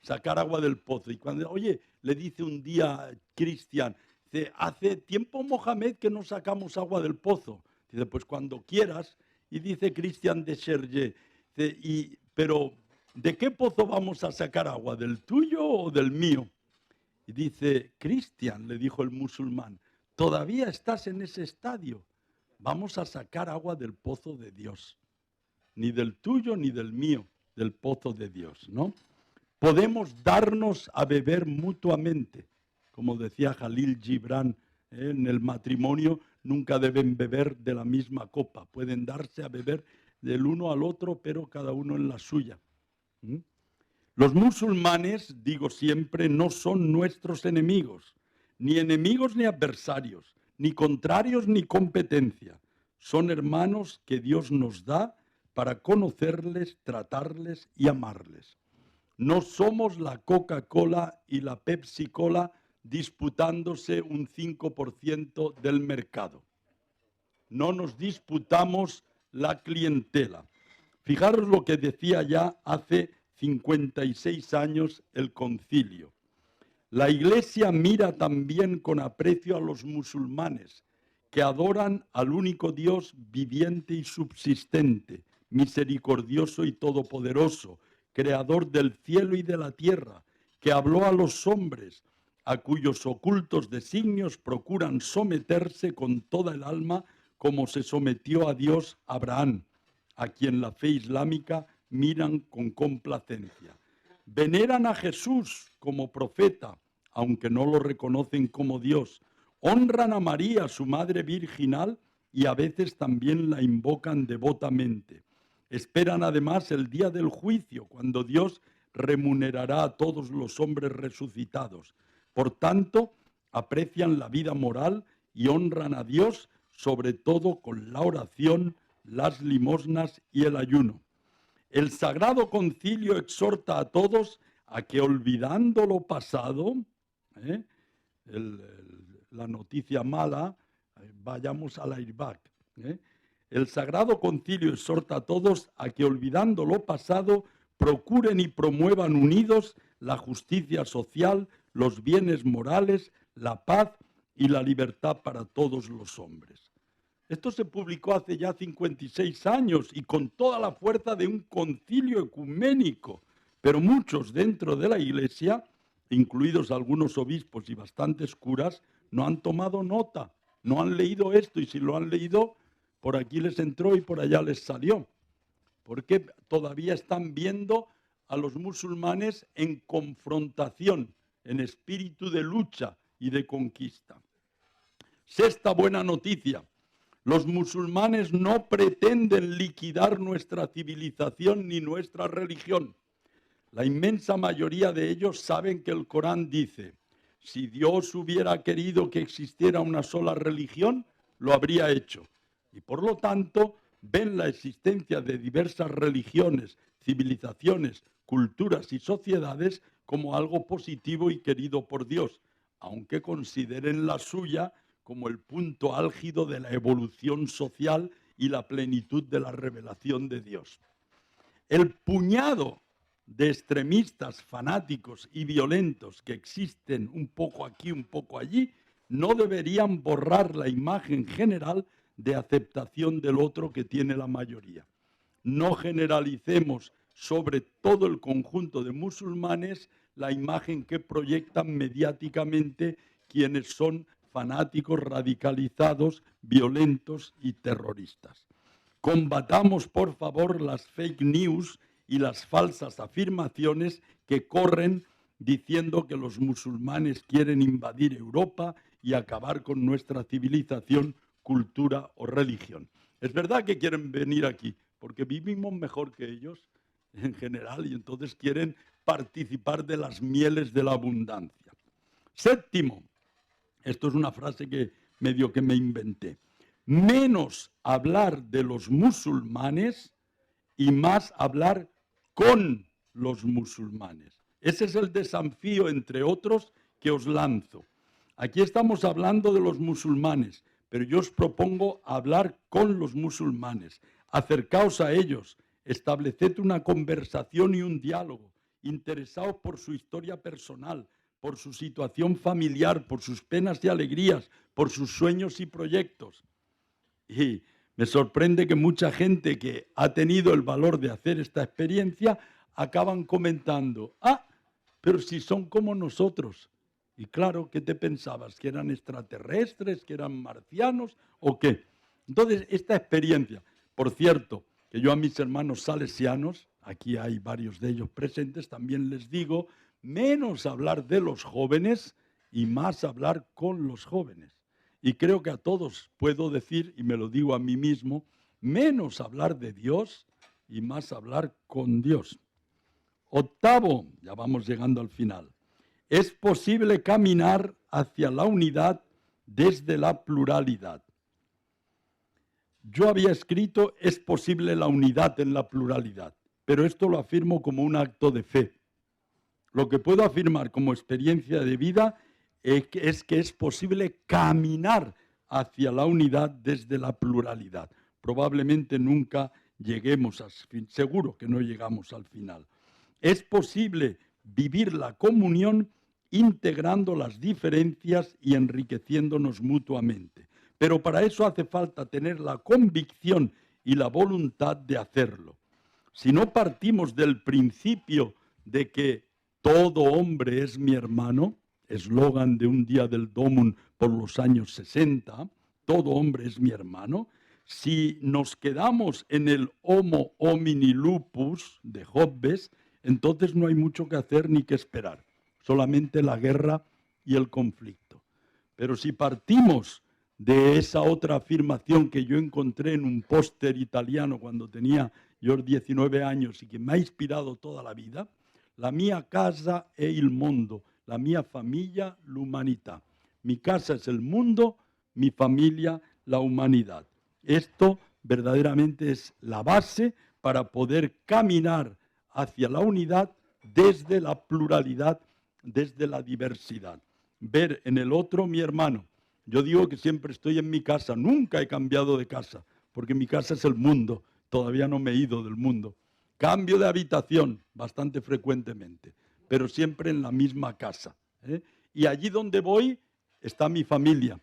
Speaker 4: sacar agua del pozo. Y cuando, oye, le dice un día Cristian, dice, hace tiempo, Mohamed, que no sacamos agua del pozo. Dice, pues cuando quieras. Y dice Christian de Chergé, pero ¿de qué pozo vamos a sacar agua? ¿Del tuyo o del mío? Y dice, Cristian, le dijo el musulmán, todavía estás en ese estadio. Vamos a sacar agua del pozo de Dios. Ni del tuyo ni del mío, del pozo de Dios, ¿no? Podemos darnos a beber mutuamente. Como decía Jalil Gibran, en el matrimonio nunca deben beber de la misma copa. Pueden darse a beber del uno al otro, pero cada uno en la suya. Los musulmanes, digo siempre, no son nuestros enemigos ni adversarios, ni contrarios ni competencia. son hermanos que Dios nos da para conocerles, tratarles y amarles. No somos la Coca-Cola y la Pepsi-Cola disputándose un 5% del mercado. No nos disputamos la clientela. Fijaros lo que decía ya hace 56 años el concilio. La Iglesia mira también con aprecio a los musulmanes, que adoran al único Dios viviente y subsistente, misericordioso y todopoderoso, creador del cielo y de la tierra, que habló a los hombres, a cuyos ocultos designios procuran someterse con toda el alma, como se sometió a Dios Abraham, a quien la fe islámica miran con complacencia. Veneran a Jesús como profeta, aunque no lo reconocen como Dios. Honran a María, su madre virginal, y a veces también la invocan devotamente. Esperan además el día del juicio, cuando Dios remunerará a todos los hombres resucitados. Por tanto, aprecian la vida moral y honran a Dios, sobre todo con la oración, las limosnas y el ayuno. El Sagrado Concilio exhorta a todos a que, olvidando lo pasado, la noticia mala, vayamos al airbag. El Sagrado Concilio exhorta a todos a que, olvidando lo pasado, procuren y promuevan unidos la justicia social, los bienes morales, la paz y la libertad para todos los hombres. Esto se publicó hace ya 56 años y con toda la fuerza de un concilio ecuménico, pero muchos dentro de la Iglesia, incluidos algunos obispos y bastantes curas, no han tomado nota, no han leído esto, y si lo han leído, por aquí les entró y por allá les salió, porque todavía están viendo a los musulmanes en confrontación, en espíritu de lucha y de conquista. Sexta buena noticia: los musulmanes no pretenden liquidar nuestra civilización ni nuestra religión. La inmensa mayoría de ellos saben que el Corán dice: si Dios hubiera querido que existiera una sola religión, lo habría hecho. Y por lo tanto, ven la existencia de diversas religiones, civilizaciones, culturas y sociedades como algo positivo y querido por Dios, aunque consideren la suya como el punto álgido de la evolución social y la plenitud de la revelación de Dios. El puñado de extremistas, fanáticos y violentos que existen un poco aquí, un poco allí, no deberían borrar la imagen general de aceptación del otro que tiene la mayoría. No generalicemos sobre todo el conjunto de musulmanes la imagen que proyectan mediáticamente quienes son fanáticos, radicalizados, violentos y terroristas. Combatamos, por favor, las fake news y las falsas afirmaciones que corren diciendo que los musulmanes quieren invadir Europa y acabar con nuestra civilización, cultura o religión. Es verdad que quieren venir aquí, porque vivimos mejor que ellos en general y entonces quieren participar de las mieles de la abundancia. Séptimo, esto es una frase que medio que me inventé: menos hablar de los musulmanes y más hablar con los musulmanes. Ese es el desafío, entre otros, que os lanzo. Aquí estamos hablando de los musulmanes, pero yo os propongo hablar con los musulmanes. Acercaos a ellos, estableced una conversación y un diálogo, interesaos por su historia personal, por su situación familiar, por sus penas y alegrías, por sus sueños y proyectos. Y me sorprende que mucha gente que ha tenido el valor de hacer esta experiencia acaban comentando: pero si son como nosotros. Y claro, ¿qué te pensabas? ¿Que eran extraterrestres? ¿Que eran marcianos? ¿O qué? Entonces, esta experiencia, por cierto, que yo a mis hermanos salesianos, aquí hay varios de ellos presentes, también les digo: menos hablar de los jóvenes y más hablar con los jóvenes. Y creo que a todos puedo decir, y me lo digo a mí mismo, menos hablar de Dios y más hablar con Dios. Octavo, ya vamos llegando al final: es posible caminar hacia la unidad desde la pluralidad. Yo había escrito, es posible la unidad en la pluralidad, pero esto lo afirmo como un acto de fe. Lo que puedo afirmar como experiencia de vida es que es posible caminar hacia la unidad desde la pluralidad. Probablemente nunca lleguemos al fin, seguro que no llegamos al final. Es posible vivir la comunión integrando las diferencias y enriqueciéndonos mutuamente. Pero para eso hace falta tener la convicción y la voluntad de hacerlo. Si no partimos del principio de que todo hombre es mi hermano, eslogan de un día del Domum por los años 60, todo hombre es mi hermano, si nos quedamos en el homo homini lupus de Hobbes, entonces no hay mucho que hacer ni que esperar, solamente la guerra y el conflicto. Pero si partimos de esa otra afirmación que yo encontré en un póster italiano cuando tenía yo 19 años y que me ha inspirado toda la vida, la mia casa è il mondo, la mia famiglia l'umanità. Mi casa es el mundo, mi familia la humanidad. Esto verdaderamente es la base para poder caminar hacia la unidad desde la pluralidad, desde la diversidad. Ver en el otro mi hermano. Yo digo que siempre estoy en mi casa, nunca he cambiado de casa, porque mi casa es el mundo, todavía no me he ido del mundo. Cambio de habitación bastante frecuentemente, pero siempre en la misma casa. Y allí donde voy está mi familia,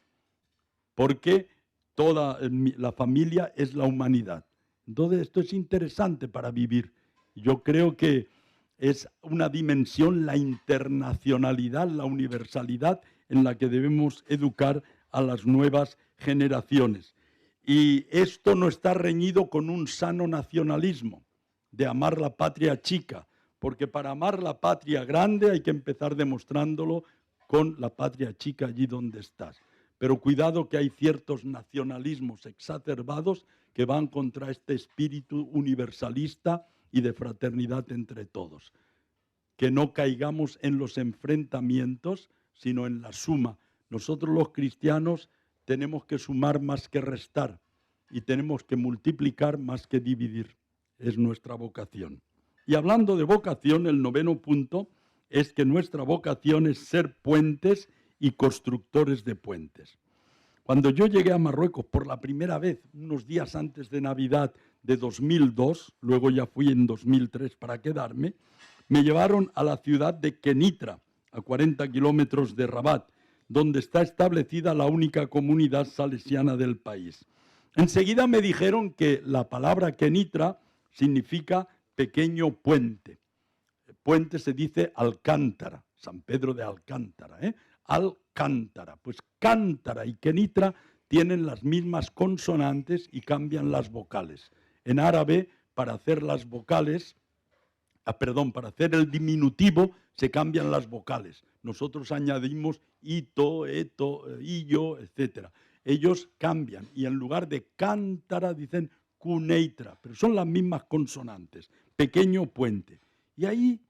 Speaker 4: porque toda la familia es la humanidad. Entonces esto es interesante para vivir. Yo creo que es una dimensión, la internacionalidad, la universalidad en la que debemos educar a las nuevas generaciones. Y esto no está reñido con un sano nacionalismo de amar la patria chica, porque para amar la patria grande hay que empezar demostrándolo con la patria chica allí donde estás. Pero cuidado que hay ciertos nacionalismos exacerbados que van contra este espíritu universalista y de fraternidad entre todos. Que no caigamos en los enfrentamientos, sino en la suma. Nosotros los cristianos tenemos que sumar más que restar y tenemos que multiplicar más que dividir. Es nuestra vocación. Y hablando de vocación, el 9º punto es que nuestra vocación es ser puentes y constructores de puentes. Cuando yo llegué a Marruecos por la primera vez, unos días antes de Navidad de 2002, luego ya fui en 2003 para quedarme, me llevaron a la ciudad de Kenitra, a 40 kilómetros de Rabat, donde está establecida la única comunidad salesiana del país. Enseguida me dijeron que la palabra Kenitra significa pequeño puente. Puente se dice Alcántara, San Pedro de Alcántara, Alcántara. Pues Cántara y Kenitra tienen las mismas consonantes y cambian las vocales. En árabe, para hacer las vocales, para hacer el diminutivo, se cambian las vocales. Nosotros añadimos ito, eto, illo, etc. Ellos cambian y en lugar de cántara dicen cuneitra, pero son las mismas consonantes, pequeño puente. Y ahí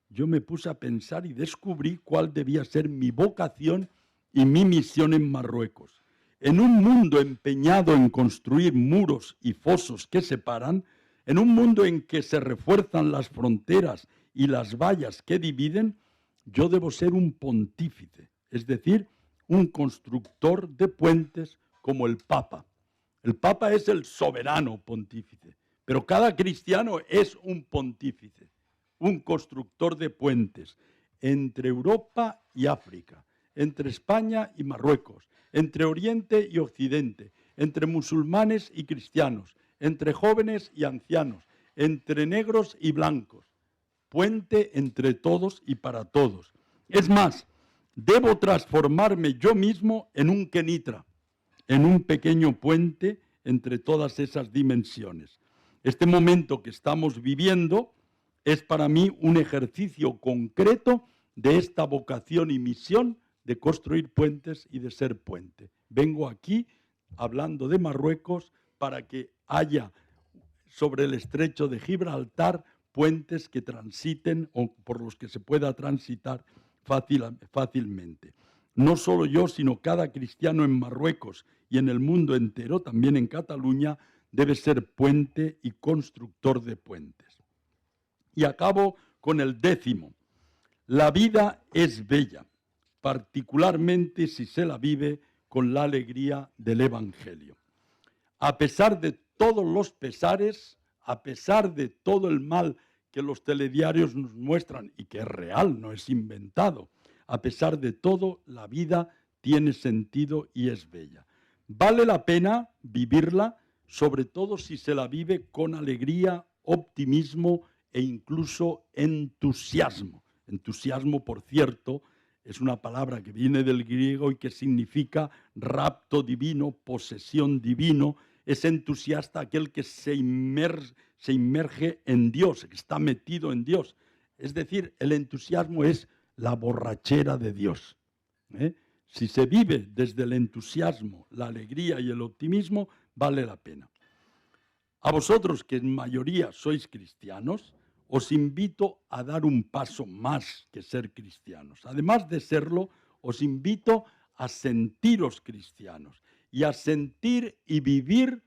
Speaker 4: yo me puse a pensar y descubrí cuál debía ser mi vocación y mi misión en Marruecos. En un mundo empeñado en construir muros y fosos que separan, en un mundo en que se refuerzan las fronteras y las vallas que dividen, yo debo ser un pontífice, es decir, un constructor de puentes como el Papa. El Papa es el soberano pontífice, pero cada cristiano es un pontífice, un constructor de puentes entre Europa y África, entre España y Marruecos, entre Oriente y Occidente, entre musulmanes y cristianos, entre jóvenes y ancianos, entre negros y blancos. Puente entre todos y para todos. Es más, debo transformarme yo mismo en un Kenitra, en un pequeño puente entre todas esas dimensiones. Este momento que estamos viviendo es para mí un ejercicio concreto de esta vocación y misión de construir puentes y de ser puente. Vengo aquí hablando de Marruecos para que haya sobre el estrecho de Gibraltar puentes que transiten o por los que se pueda transitar fácilmente. no solo yo, sino cada cristiano en Marruecos y en el mundo entero, también en Cataluña, debe ser puente y constructor de puentes. Y acabo con el 10º. La vida es bella, particularmente si se la vive con la alegría del Evangelio. A pesar de todos los pesares, a pesar de todo el mal que los telediarios nos muestran y que es real, no es inventado, a pesar de todo, la vida tiene sentido y es bella. Vale la pena vivirla, sobre todo si se la vive con alegría, optimismo e incluso entusiasmo. Entusiasmo, por cierto, es una palabra que viene del griego y que significa rapto divino, posesión divino. Es entusiasta aquel que se inmerge en Dios, que está metido en Dios. Es decir, el entusiasmo es la borrachera de Dios. Si se vive desde el entusiasmo, la alegría y el optimismo, vale la pena. A vosotros, que en mayoría sois cristianos, os invito a dar un paso más que ser cristianos. Además de serlo, os invito a sentiros cristianos y a sentir y vivir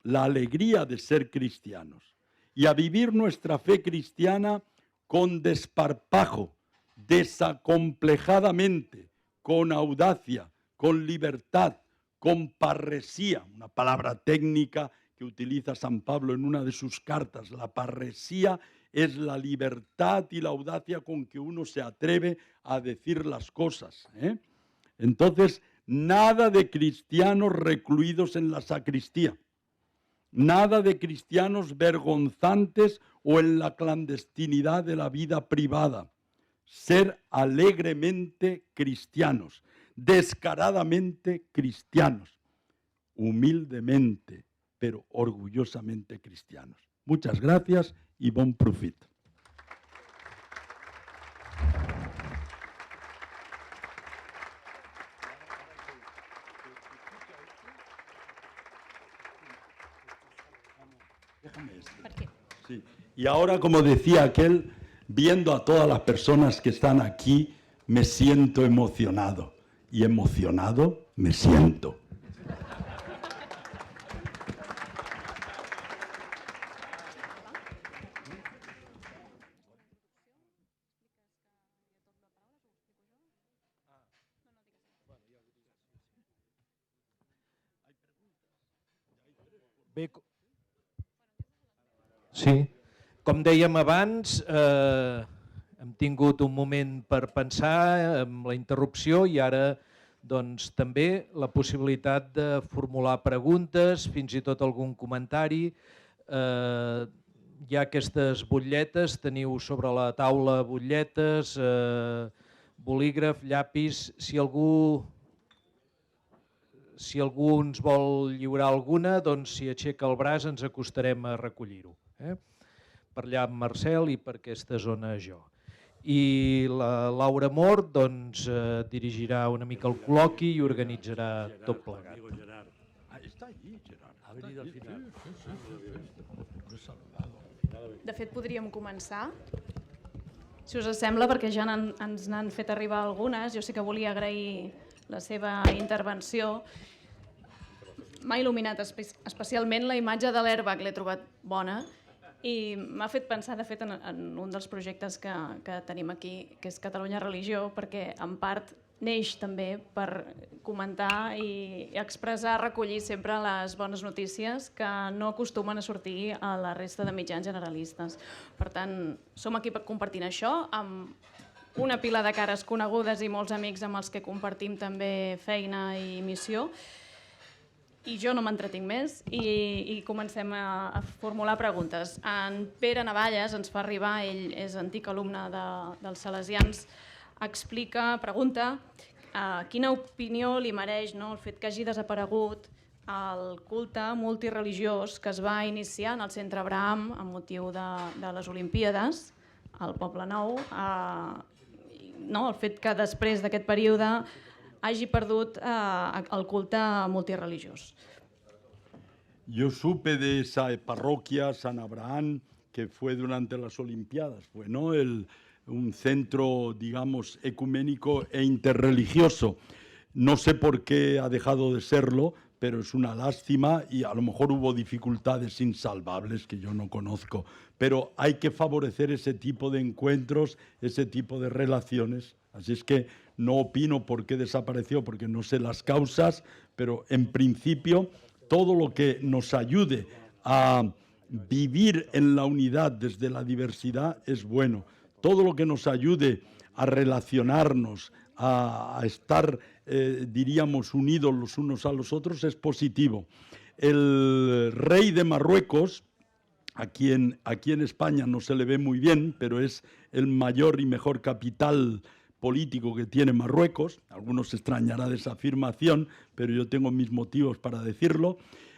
Speaker 4: la alegría de ser cristianos y a vivir nuestra fe cristiana con desparpajo, desacomplejadamente, con audacia, con libertad, con parresía, una palabra técnica que utiliza San Pablo en una de sus cartas. La parresía es la libertad y la audacia con que uno se atreve a decir las cosas. Entonces, nada de cristianos recluidos en la sacristía, nada de cristianos vergonzantes o en la clandestinidad de la vida privada. Ser alegremente cristianos, descaradamente cristianos, humildemente, pero orgullosamente cristianos. Muchas gracias y bon profit. Sí. Y ahora, como decía aquel, viendo a todas las personas que están aquí, me siento emocionado. Y emocionado me siento.
Speaker 3: Bé, sí, com dèiem abans, hem tingut un moment per pensar amb la interrupció i ara doncs, també la possibilitat de formular preguntes, fins i tot algun comentari. Hi ha aquestes butlletes, teniu sobre la taula butlletes, bolígraf, llapis. Si algú ens vol lliurar alguna, doncs si aixeca el braç ens acostarem a recollir-ho. Per allà amb Marcel i per aquesta zona jo. I la Laura Mort doncs, dirigirà una mica el col·loqui i organitzarà tot plegat.
Speaker 5: De fet, podríem començar, si us sembla, perquè ja ens n'han fet arribar algunes. Jo sí que volia agrair la seva intervenció. M'ha il·luminat especialment la imatge de l'airbag, l'he trobat bona i m'ha fet pensar, de fet, en un dels projectes que tenim aquí, que és Catalunya Religió, perquè en part neix també per comentar i expressar, recollir sempre les bones notícies que no acostumen a sortir a la resta de mitjans generalistes. Per tant, som aquí per compartir això amb una pila de cares conegudes i molts amics amb els que compartim també feina i missió. I jo no m'entretinc més i comencem a formular preguntes. En Pere Navalles ens fa arribar, ell és antic alumne dels Salesians, pregunta quina opinió li mereix el fet que hagi desaparegut el culte multireligiós que es va iniciar en el Centre Abraham amb motiu de les Olimpíades al Poble Nou. El fet que després d'aquest període hagi perdut el culte multireligiós.
Speaker 4: Yo supe de esa parroquia, San Abraham, que fue durante las Olimpiadas. Fue, ¿no? un centro, digamos, ecuménico e interreligioso. No sé por qué ha dejado de serlo, pero es una lástima y a lo mejor hubo dificultades insalvables que yo no conozco. Pero hay que favorecer ese tipo de encuentros, ese tipo de relaciones. Así es que no opino por qué desapareció, porque no sé las causas, pero en principio todo lo que nos ayude a vivir en la unidad desde la diversidad es bueno. Todo lo que nos ayude a relacionarnos, a estar, diríamos, unidos los unos a los otros es positivo. El rey de Marruecos, aquí en España no se le ve muy bien, pero es el mayor y mejor capital político que tiene Marruecos. Algunos se extrañarán de esa afirmación, pero yo tengo mis motivos para decirlo.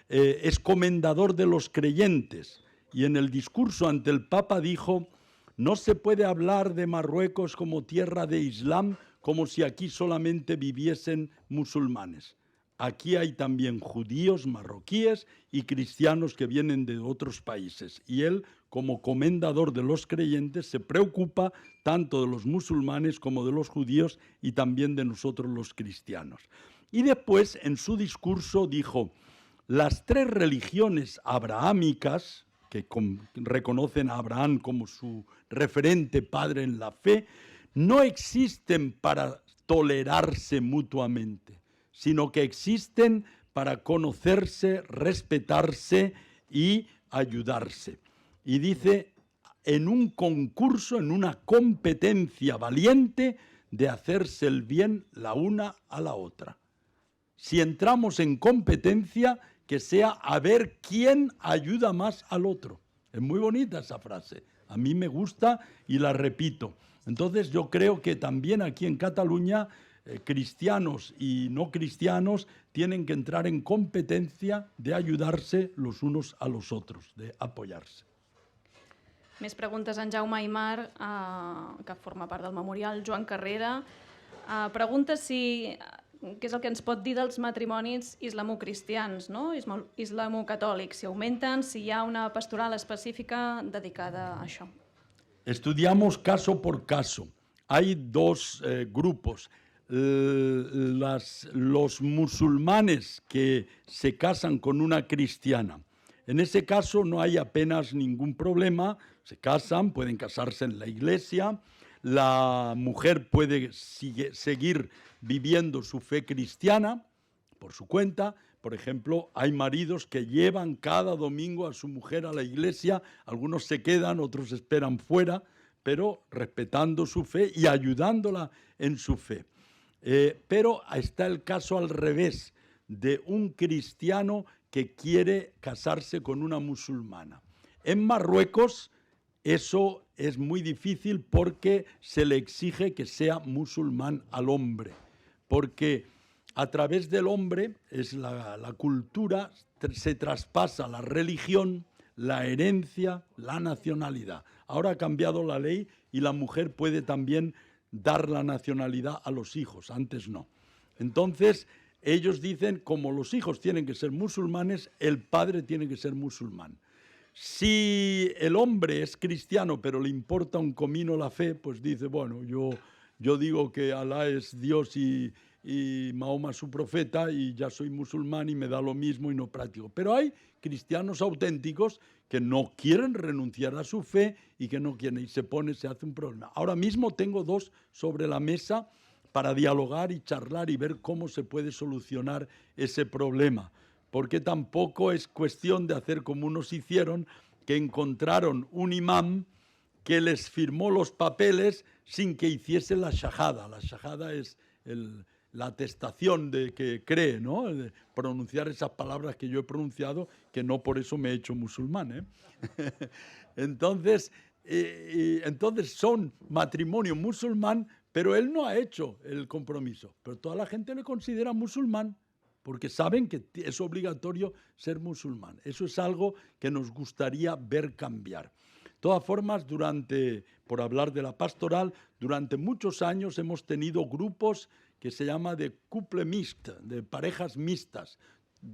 Speaker 4: Es comendador de los creyentes y en el discurso ante el Papa dijo: no se puede hablar de Marruecos como tierra de Islam como si aquí solamente viviesen musulmanes. Aquí hay también judíos, marroquíes y cristianos que vienen de otros países. Y él, como comendador de los creyentes, se preocupa tanto de los musulmanes como de los judíos y también de nosotros los cristianos. Y después, en su discurso, dijo: las tres religiones abrahámicas, que reconocen a Abraham como su referente padre en la fe, no existen para tolerarse mutuamente, sino que existen para conocerse, respetarse y ayudarse. Y dice, en un concurso, en una competencia valiente de hacerse el bien la una a la otra. Si entramos en competencia, que sea a ver quién ayuda más al otro. Es muy bonita esa frase. A mí me gusta y la repito. Entonces yo creo que también aquí en Cataluña cristianos y no cristianos tienen que entrar en competencia de ayudarse los unos a los otros, de apoyarse.
Speaker 5: Més preguntes en Jaume Aymar, que forma part del memorial, Joan Carrera. Pregunta què és el que ens pot dir dels matrimonis islamocristians, no? Islamocatòlics, si augmenten, si hi ha una pastoral específica dedicada a això.
Speaker 4: Estudiamos caso por caso. Hay dos grupos. Los musulmanes que se casan con una cristiana. En ese caso no hay apenas ningún problema. Se casan, pueden casarse en la iglesia. La mujer puede seguir viviendo su fe cristiana por su cuenta. Por ejemplo, hay maridos que llevan cada domingo a su mujer a la iglesia, algunos se quedan, otros esperan fuera, pero respetando su fe y ayudándola en su fe. Pero está el caso al revés, de un cristiano que quiere casarse con una musulmana. En Marruecos eso es muy difícil porque se le exige que sea musulmán al hombre, porque a través del hombre, es la cultura, se traspasa la religión, la herencia, la nacionalidad. Ahora ha cambiado la ley y la mujer puede también dar la nacionalidad a los hijos, antes no. Entonces, ellos dicen, como los hijos tienen que ser musulmanes, el padre tiene que ser musulmán. Si el hombre es cristiano, pero le importa un comino la fe, pues dice, bueno, yo digo que Alá es Dios y Mahoma su profeta y ya soy musulmán y me da lo mismo y no practico. Pero hay cristianos auténticos que no quieren renunciar a su fe y que no quieren, y se hace un problema. Ahora mismo tengo dos sobre la mesa para dialogar y charlar y ver cómo se puede solucionar ese problema, porque tampoco es cuestión de hacer como unos hicieron, que encontraron un imán que les firmó los papeles sin que hiciese la shahada. La shahada es la atestación de que cree, ¿no? De pronunciar esas palabras que yo he pronunciado, que no por eso me he hecho musulmán, ¿eh? Entonces son matrimonio musulmán, pero él no ha hecho el compromiso. Pero toda la gente le considera musulmán, porque saben que es obligatorio ser musulmán. Eso es algo que nos gustaría ver cambiar. De todas formas, por hablar de la pastoral, durante muchos años hemos tenido grupos que se llama de couple mixte, de parejas mixtas,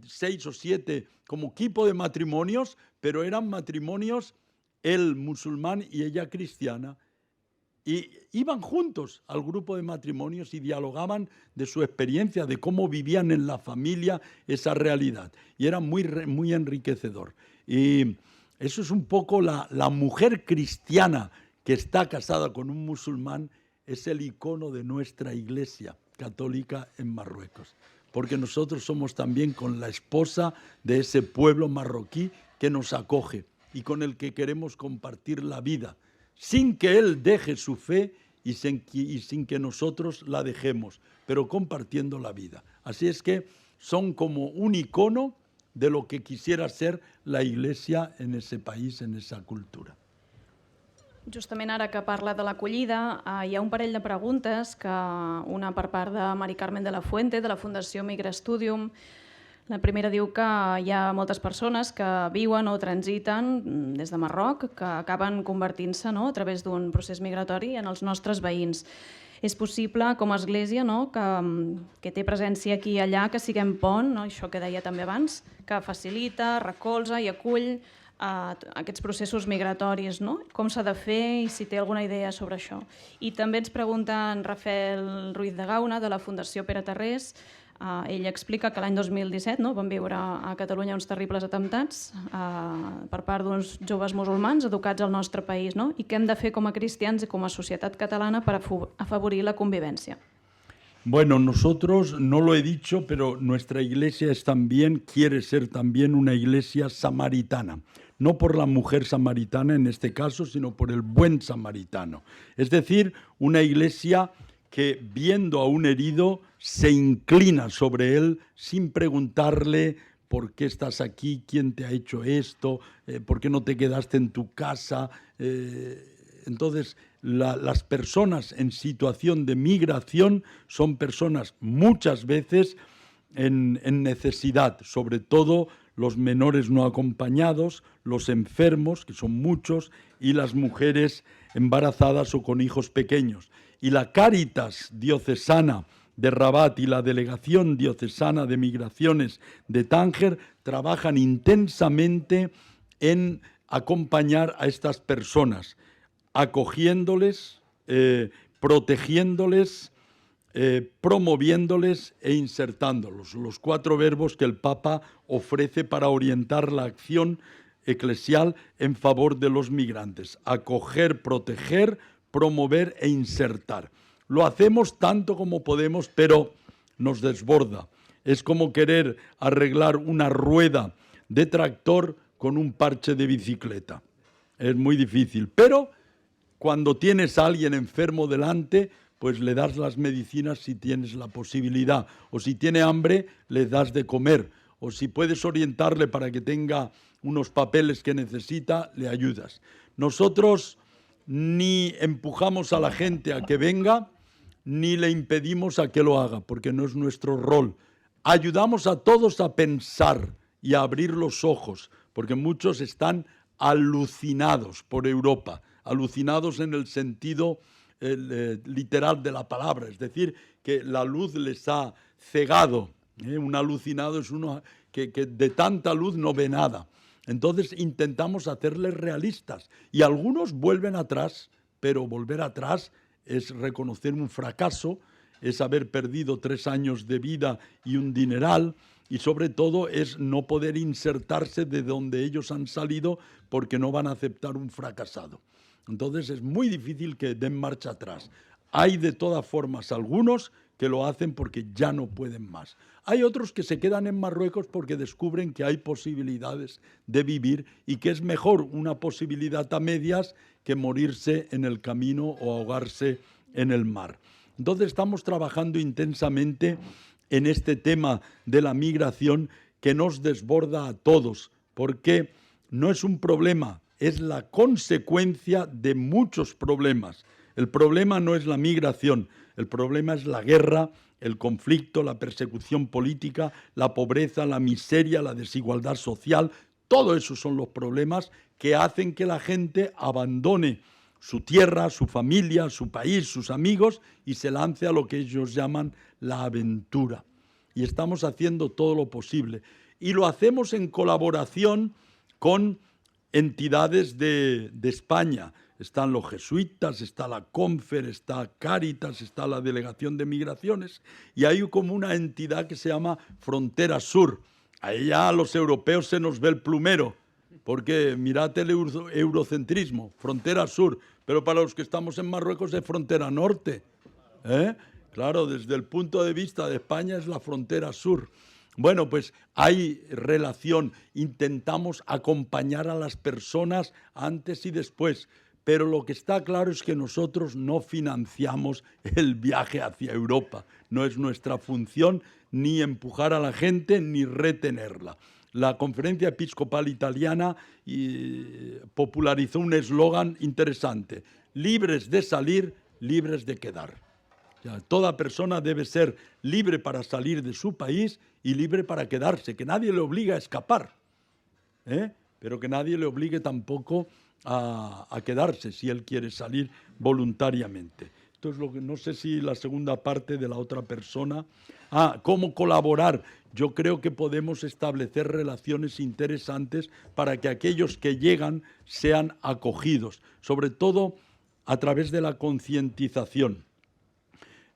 Speaker 4: 6 o 7 como equipo de matrimonios, pero eran matrimonios él musulmán y ella cristiana, y iban juntos al grupo de matrimonios y dialogaban de su experiencia, de cómo vivían en la familia esa realidad. Y era muy enriquecedor. Y eso es un poco la mujer cristiana que está casada con un musulmán, es el icono de nuestra Iglesia católica en Marruecos. Porque nosotros somos también con la esposa de ese pueblo marroquí que nos acoge y con el que queremos compartir la vida, sin que él deje su fe y sin que nosotros la dejemos, pero compartiendo la vida. Así es que son como un icono de lo que quisiera ser la Iglesia en ese país, en esa cultura.
Speaker 5: Justament ara que parla de l'acollida, hi ha un parell de preguntes, una per part de Mari Carmen de la Fuente, de la Fundació Migra Studium. La primera diu que hi ha moltes persones que viuen o transiten des de Marroc, que acaben convertint-se a través d'un procés migratori en els nostres veïns. És possible, com a església, que té presència aquí i allà, que siguem pont, això que deia també abans, que facilita, recolza i acull aquests processos migratoris, com s'ha de fer i si té alguna idea sobre això. I també ens pregunta en Rafael Ruiz de Gauna, de la Fundació Pere Tarrés. Ell explica que l'any 2017 van viure a Catalunya uns terribles atemptats per part d'uns joves musulmans educats al nostre país, i què hem de fer com a cristians i com a societat catalana per afavorir la convivència.
Speaker 4: Bueno, nosotros, no lo he dicho, pero nuestra iglesia quiere ser también una iglesia samaritana. No por la mujer samaritana en este caso, sino por el buen samaritano. Es decir, una iglesia que viendo a un herido se inclina sobre él sin preguntarle por qué estás aquí, quién te ha hecho esto, por qué no te quedaste en tu casa. Entonces, las personas en situación de migración son personas muchas veces en necesidad, sobre todo los menores no acompañados, los enfermos, que son muchos, y las mujeres embarazadas o con hijos pequeños. Y la Cáritas diocesana de Rabat y la Delegación diocesana de Migraciones de Tánger trabajan intensamente en acompañar a estas personas, acogiéndoles, protegiéndoles, promoviéndoles e insertándolos. Los 4 verbos que el Papa ofrece para orientar la acción eclesial en favor de los migrantes: acoger, proteger, promover e insertar. Lo hacemos tanto como podemos, pero nos desborda. Es como querer arreglar una rueda de tractor con un parche de bicicleta. Es muy difícil, pero cuando tienes a alguien enfermo delante, pues le das las medicinas si tienes la posibilidad, o si tiene hambre, le das de comer, o si puedes orientarle para que tenga unos papeles que necesita, le ayudas. Nosotros ni empujamos a la gente a que venga, ni le impedimos a que lo haga, porque no es nuestro rol. Ayudamos a todos a pensar y a abrir los ojos, porque muchos están alucinados por Europa, alucinados en el sentido literal de la palabra, es decir, que la luz les ha cegado. Un alucinado es uno que de tanta luz no ve nada. Entonces intentamos hacerles realistas y algunos vuelven atrás, pero volver atrás es reconocer un fracaso, es haber perdido 3 años de vida y un dineral, y sobre todo es no poder insertarse de donde ellos han salido porque no van a aceptar un fracasado. Entonces es muy difícil que den marcha atrás. Hay de todas formas algunos que lo hacen porque ya no pueden más. Hay otros que se quedan en Marruecos porque descubren que hay posibilidades de vivir y que es mejor una posibilidad a medias que morirse en el camino o ahogarse en el mar. Entonces estamos trabajando intensamente en este tema de la migración que nos desborda a todos, porque no es un problema, es la consecuencia de muchos problemas. El problema no es la migración, el problema es la guerra, el conflicto, la persecución política, la pobreza, la miseria, la desigualdad social. Todo eso son los problemas que hacen que la gente abandone su tierra, su familia, su país, sus amigos y se lance a lo que ellos llaman la aventura. Y estamos haciendo todo lo posible. Y lo hacemos en colaboración con entidades de España, Están los jesuitas, está la Confer, está Cáritas, está la Delegación de Migraciones, y hay como una entidad que se llama Frontera Sur. Ahí ya a los europeos se nos ve el plumero, porque mirad el eurocentrismo, Frontera Sur, pero para los que estamos en Marruecos es Frontera Norte. Claro, desde el punto de vista de España es la Frontera Sur. Bueno, pues hay relación, intentamos acompañar a las personas antes y después, pero lo que está claro es que nosotros no financiamos el viaje hacia Europa. No es nuestra función ni empujar a la gente ni retenerla. La Conferencia Episcopal Italiana popularizó un eslogan interesante: libres de salir, libres de quedar. O sea, toda persona debe ser libre para salir de su país y libre para quedarse, que nadie le obliga a escapar, pero que nadie le obligue tampoco a quedarse si él quiere salir voluntariamente. Esto es lo que no sé si la segunda parte de la otra persona. ¿Cómo colaborar? Yo creo que podemos establecer relaciones interesantes para que aquellos que llegan sean acogidos, sobre todo a través de la concientización.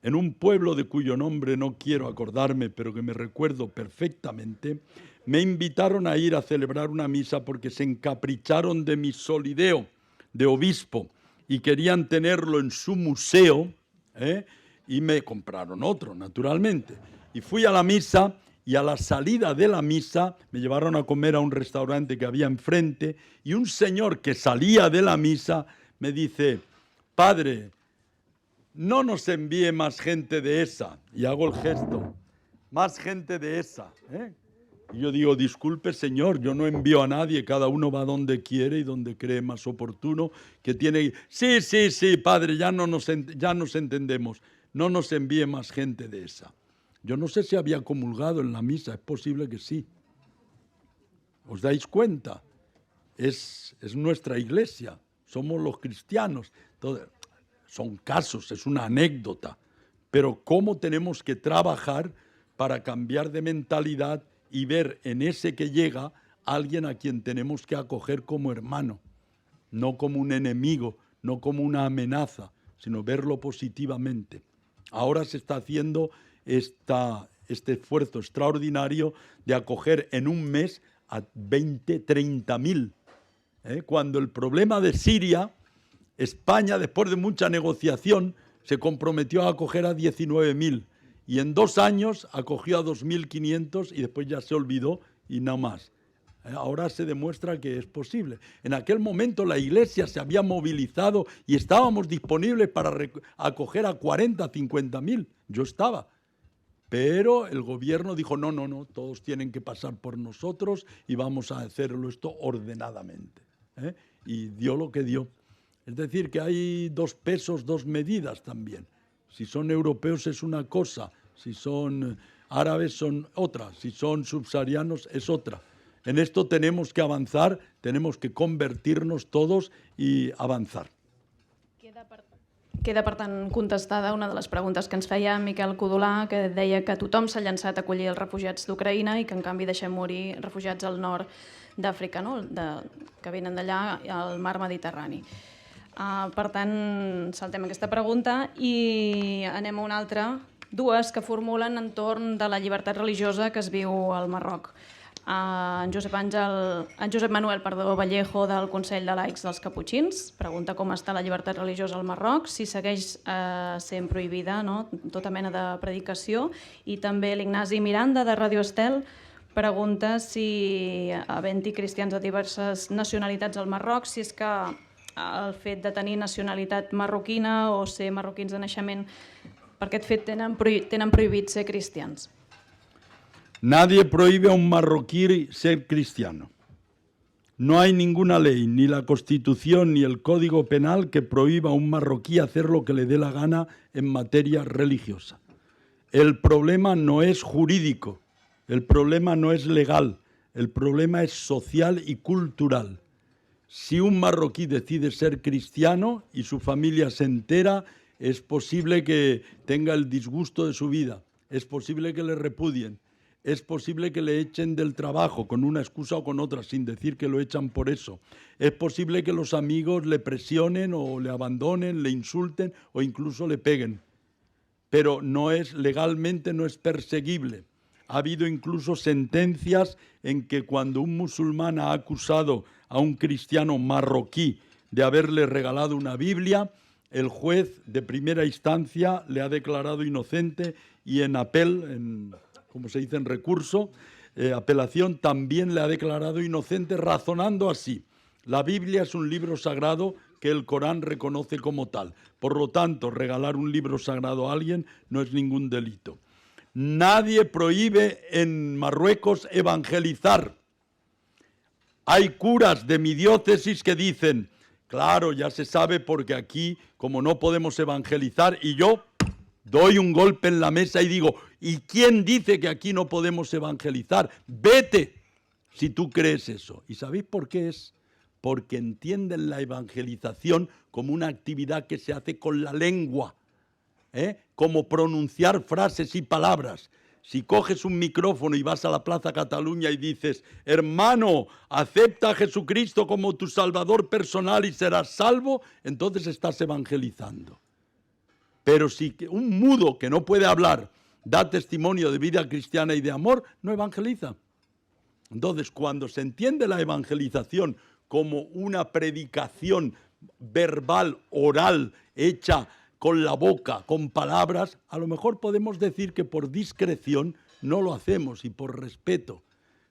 Speaker 4: En un pueblo de cuyo nombre no quiero acordarme, pero que me recuerdo perfectamente, me invitaron a ir a celebrar una misa porque se encapricharon de mi solideo de obispo y querían tenerlo en su museo, y me compraron otro, naturalmente. Y fui a la misa y a la salida de la misa me llevaron a comer a un restaurante que había enfrente y un señor que salía de la misa me dice: padre, no nos envíe más gente de esa. Y hago el gesto: más gente de esa. Y yo digo: disculpe, señor, yo no envío a nadie, cada uno va donde quiere y donde cree más oportuno, que tiene... Sí, padre, ya nos entendemos, no nos envíe más gente de esa. Yo no sé si había comulgado en la misa, es posible que sí. ¿Os dais cuenta? Es nuestra iglesia, somos los cristianos. Son casos, es una anécdota, pero cómo tenemos que trabajar para cambiar de mentalidad y ver en ese que llega a alguien a quien tenemos que acoger como hermano, no como un enemigo, no como una amenaza, sino verlo positivamente. Ahora se está haciendo este esfuerzo extraordinario de acoger en un mes a 20, 30.000. Cuando el problema de Siria, España, después de mucha negociación, se comprometió a acoger a 19.000. Y en 2 años acogió a 2.500 y después ya se olvidó y nada más. Ahora se demuestra que es posible. En aquel momento la Iglesia se había movilizado y estábamos disponibles para acoger a 40, 50.000. Yo estaba. Pero el gobierno dijo: no, todos tienen que pasar por nosotros y vamos a hacerlo esto ordenadamente. Y dio lo que dio. Es decir, que hay 2 pesos, 2 medidas también. Si son europeos es una cosa, si son árabes son otra, si son subsaharianos es otra. En esto tenemos que avanzar, tenemos que convertirnos todos i avançar.
Speaker 5: Queda, per tant, contestada una de les preguntes que ens feia Miquel Codolà, que deia que tothom s'ha llançat a acollir els refugiats d'Ucraïna i que, en canvi, deixem morir refugiats al nord d'Àfrica, no? Que venen d'allà al mar Mediterrani. Per tant, saltem aquesta pregunta i anem a una altra, 2 que formulen entorn de la llibertat religiosa que es viu al Marroc. En Josep Manuel Vallejo, del Consell de Laics dels Caputxins, pregunta com està la llibertat religiosa al Marroc, si segueix sent prohibida, no? Tota mena de predicació. I també l'Ignasi Miranda, de Radio Estel, pregunta si, havent-hi cristians de diverses nacionalitats al Marroc, si és que el fet de tenir nacionalitat marroquina o ser marroquins de naixement, per aquest fet tenen prohibit ser cristians.
Speaker 4: Nadie prohíbe a un marroquí ser cristiano. No hay ninguna ley, ni la Constitución ni el Código Penal que prohíba a un marroquí hacer lo que le dé la gana en materia religiosa. El problema no es jurídico, el problema no es legal, el problema es social y cultural. Si un marroquí decide ser cristiano y su familia se entera, es posible que tenga el disgusto de su vida, es posible que le repudien. es posible que le echen del trabajo con una excusa o con otra, sin decir que lo echan por eso. Es posible que los amigos le presionen o le abandonen, le insulten o incluso le peguen. Pero legalmente no es perseguible. Ha habido incluso sentencias en que cuando un musulmán ha acusado a un cristiano marroquí de haberle regalado una Biblia, el juez de primera instancia le ha declarado inocente y en como se dice en recurso, apelación, también le ha declarado inocente, razonando así: la Biblia es un libro sagrado que el Corán reconoce como tal. Por lo tanto, regalar un libro sagrado a alguien no es ningún delito. Nadie prohíbe en Marruecos evangelizar. Hay curas de mi diócesis que dicen: claro, ya se sabe porque aquí, como no podemos evangelizar, y yo doy un golpe en la mesa y digo: ¿y quién dice que aquí no podemos evangelizar? Vete, si tú crees eso. ¿Y sabéis por qué es? Porque entienden la evangelización como una actividad que se hace con la lengua, como pronunciar frases y palabras. Si coges un micrófono y vas a la Plaza Cataluña y dices: hermano, acepta a Jesucristo como tu salvador personal y serás salvo, entonces estás evangelizando. Pero si un mudo que no puede hablar da testimonio de vida cristiana y de amor, no evangeliza. Entonces, cuando se entiende la evangelización como una predicación verbal, oral, hecha con la boca, con palabras, a lo mejor podemos decir que por discreción no lo hacemos y por respeto.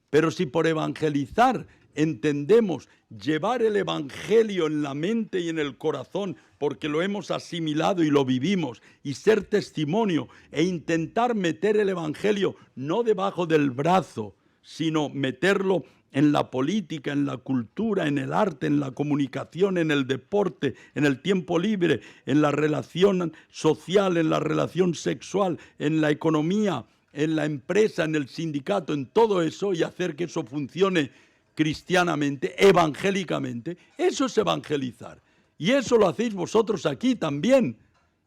Speaker 4: Pero si por evangelizar entendemos llevar el evangelio en la mente y en el corazón, porque lo hemos asimilado y lo vivimos, y ser testimonio e intentar meter el evangelio no debajo del brazo, sino meterlo en la política, en la cultura, en el arte, en la comunicación, en el deporte, en el tiempo libre, en la relación social, en la relación sexual, en la economía, en la empresa, en el sindicato, en todo eso, y hacer que eso funcione cristianamente, evangélicamente, eso es evangelizar. Y eso lo hacéis vosotros aquí también.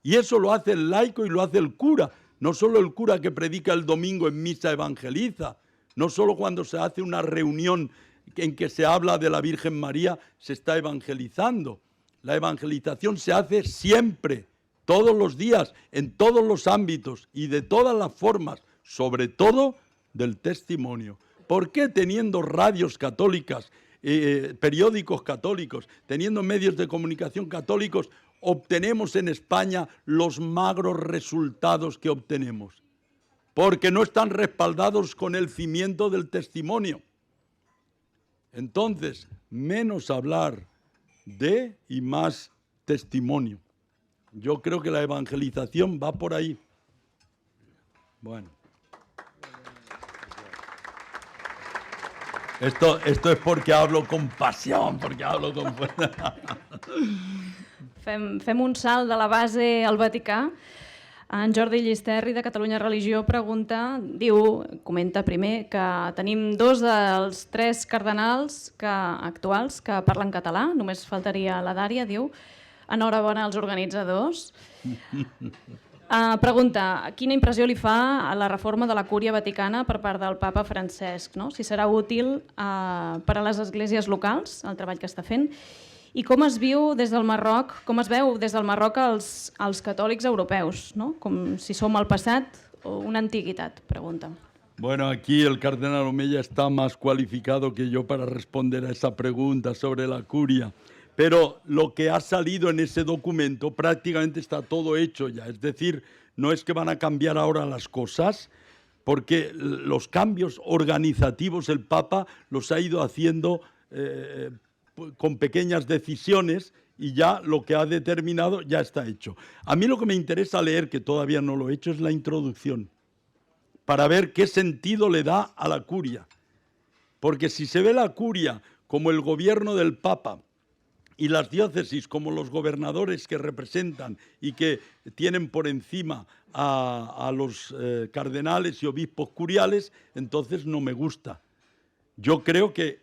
Speaker 4: Y eso lo hace el laico y lo hace el cura. No solo el cura que predica el domingo en misa evangeliza. No solo cuando se hace una reunión en que se habla de la Virgen María se está evangelizando. La evangelización se hace siempre, todos los días, en todos los ámbitos y de todas las formas, sobre todo del testimonio. ¿Por qué teniendo radios católicas, periódicos católicos, teniendo medios de comunicación católicos, obtenemos en España los magros resultados que obtenemos? Porque no están respaldados con el cimiento del testimonio. Entonces, menos hablar de y más testimonio. Yo creo que la evangelización va por ahí. Bueno. Esto es porque hablo con pasión, porque hablo con fuerza.
Speaker 5: Fem un salt de la base al Vaticà. En Jordi Llisterri, de Catalunya Religió, comenta primer que tenim 2 dels 3 cardenals actuals que parlen català, només faltaria la Dària, diu. Enhorabona als organitzadors. Pregunta, quina impressió li fa a la reforma de la Cúria Vaticana per part del papa Francesc, no? Si serà útil per a les esglésies locals, el treball que està fent, i com es veu des del Marroc als catòlics europeus, no? Com si som el passat o una antiguitat, pregunta.
Speaker 4: Bueno, aquí el cardenal Omeya está más cualificado que yo para responder a esa pregunta sobre la curia. Pero lo que ha salido en ese documento prácticamente está todo hecho ya. Es decir, no es que van a cambiar ahora las cosas, porque los cambios organizativos el Papa los ha ido haciendo con pequeñas decisiones y ya lo que ha determinado ya está hecho. A mí lo que me interesa leer, que todavía no lo he hecho, es la introducción, para ver qué sentido le da a la curia. Porque si se ve la curia como el gobierno del Papa y las diócesis como los gobernadores que representan y que tienen por encima a los cardenales y obispos curiales, entonces no me gusta. Yo creo que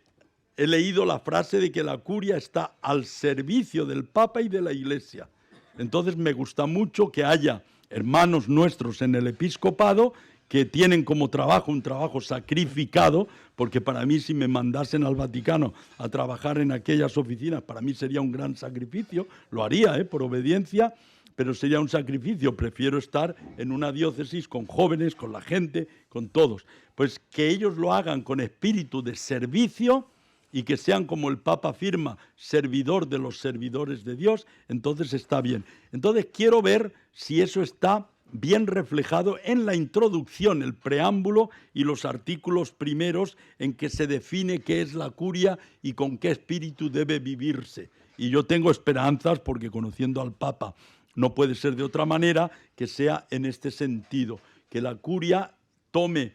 Speaker 4: he leído la frase de que la curia está al servicio del Papa y de la Iglesia. Entonces me gusta mucho que haya hermanos nuestros en el episcopado que tienen como trabajo un trabajo sacrificado, porque para mí si me mandasen al Vaticano a trabajar en aquellas oficinas, para mí sería un gran sacrificio, lo haría por obediencia, pero sería un sacrificio, prefiero estar en una diócesis con jóvenes, con la gente, con todos. Pues que ellos lo hagan con espíritu de servicio y que sean, como el Papa afirma, servidor de los servidores de Dios, entonces está bien. Entonces quiero ver si eso está bien reflejado en la introducción, el preámbulo y los artículos primeros en que se define qué es la curia y con qué espíritu debe vivirse. Y yo tengo esperanzas, porque conociendo al Papa no puede ser de otra manera, que sea en este sentido, que la curia tome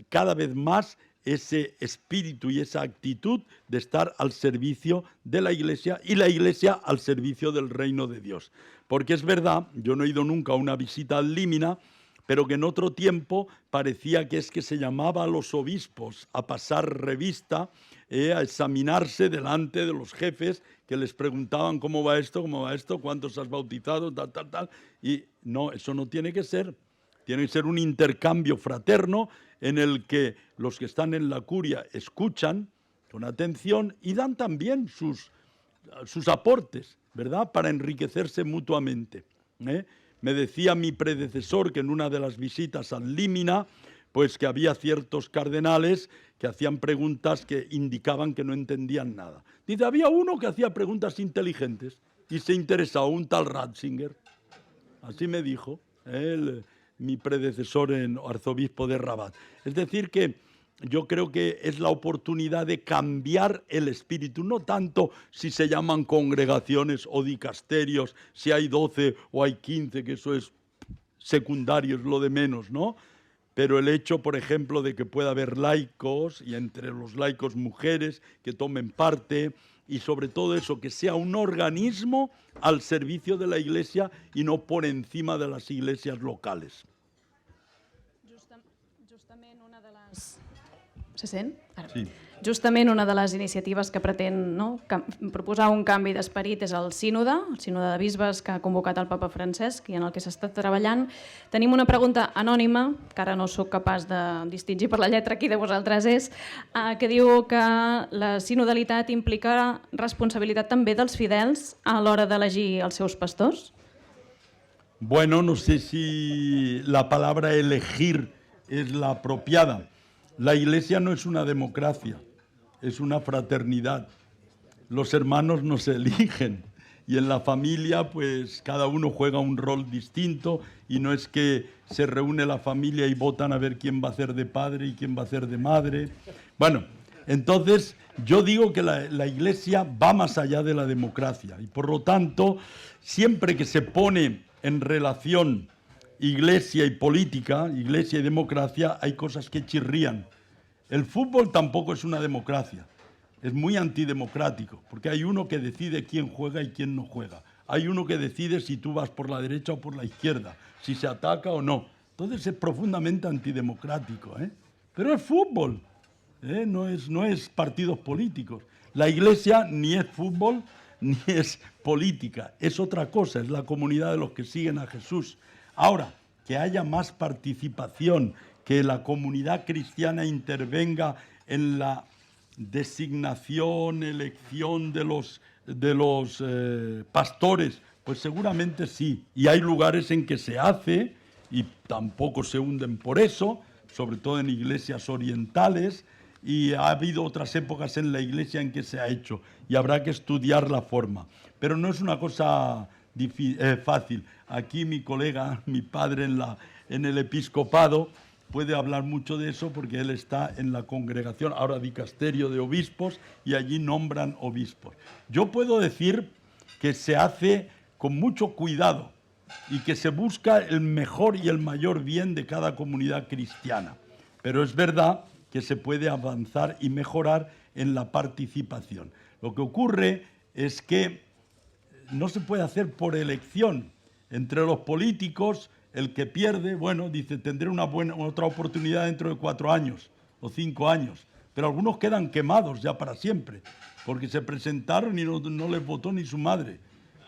Speaker 4: cada vez más ese espíritu y esa actitud de estar al servicio de la Iglesia y la Iglesia al servicio del reino de Dios. Porque es verdad, yo no he ido nunca a una visita al Límina, pero que en otro tiempo parecía que es que se llamaba a los obispos a pasar revista, a examinarse delante de los jefes que les preguntaban cómo va esto, cuántos has bautizado, tal. Y no, eso no tiene que ser. Tiene que ser un intercambio fraterno en el que los que están en la curia escuchan con atención y dan también sus aportes, ¿verdad?, para enriquecerse mutuamente. Me decía mi predecesor que en una de las visitas al Límina, pues que había ciertos cardenales que hacían preguntas que indicaban que no entendían nada. Dice, había uno que hacía preguntas inteligentes y se interesaba, un tal Ratzinger. Así me dijo mi predecesor en arzobispo de Rabat. Es decir que yo creo que es la oportunidad de cambiar el espíritu, no tanto si se llaman congregaciones o dicasterios, si hay 12 o hay 15, que eso es secundario, es lo de menos, ¿no? Pero el hecho, por ejemplo, de que pueda haber laicos, y entre los laicos mujeres que tomen parte, y sobre todo eso, que sea un organismo al servicio de la Iglesia y no por encima de las iglesias locales.
Speaker 5: Justament una de les... Se sent? Ara.
Speaker 4: Sí.
Speaker 5: Justament una de les iniciatives que pretén proposar un canvi d'esperit és el sínode de bisbes que ha convocat el Papa Francesc i en el que s'està treballant. Tenim una pregunta anònima, que ara no sóc capaç de distingir per la lletra qui de vosaltres és, que diu que la sinodalitat implica responsabilitat també dels fidels a l'hora d'elegir els seus pastors?
Speaker 4: Bueno, no sé si la palabra elegir es la apropiada. La Iglesia no es una democracia, es una fraternidad. Los hermanos no se eligen y en la familia pues cada uno juega un rol distinto y no es que se reúne la familia y votan a ver quién va a ser de padre y quién va a ser de madre. Bueno, entonces yo digo que la Iglesia va más allá de la democracia y por lo tanto siempre que se pone en relación Iglesia y política, Iglesia y democracia, hay cosas que chirrían. El fútbol tampoco es una democracia, es muy antidemocrático, porque hay uno que decide quién juega y quién no juega. Hay uno que decide si tú vas por la derecha o por la izquierda, si se ataca o no. Entonces es profundamente antidemocrático, Pero es fútbol, no es partidos políticos. La Iglesia ni es fútbol ni es política, es otra cosa, es la comunidad de los que siguen a Jesús. Ahora, que haya más participación, que la comunidad cristiana intervenga en la designación, elección de los pastores, pues seguramente sí. Y hay lugares en que se hace y tampoco se hunden por eso, sobre todo en iglesias orientales, y ha habido otras épocas en la Iglesia en que se ha hecho y habrá que estudiar la forma. Pero no es una cosa fácil. Aquí mi colega, mi padre en el episcopado, puede hablar mucho de eso porque él está en la congregación, ahora dicasterio de obispos, y allí nombran obispos. Yo puedo decir que se hace con mucho cuidado y que se busca el mejor y el mayor bien de cada comunidad cristiana. Pero es verdad que se puede avanzar y mejorar en la participación. Lo que ocurre es que no se puede hacer por elección. Entre los políticos, el que pierde, bueno, dice, tendré otra oportunidad dentro de 4 años o 5 años. Pero algunos quedan quemados ya para siempre, porque se presentaron y no les votó ni su madre.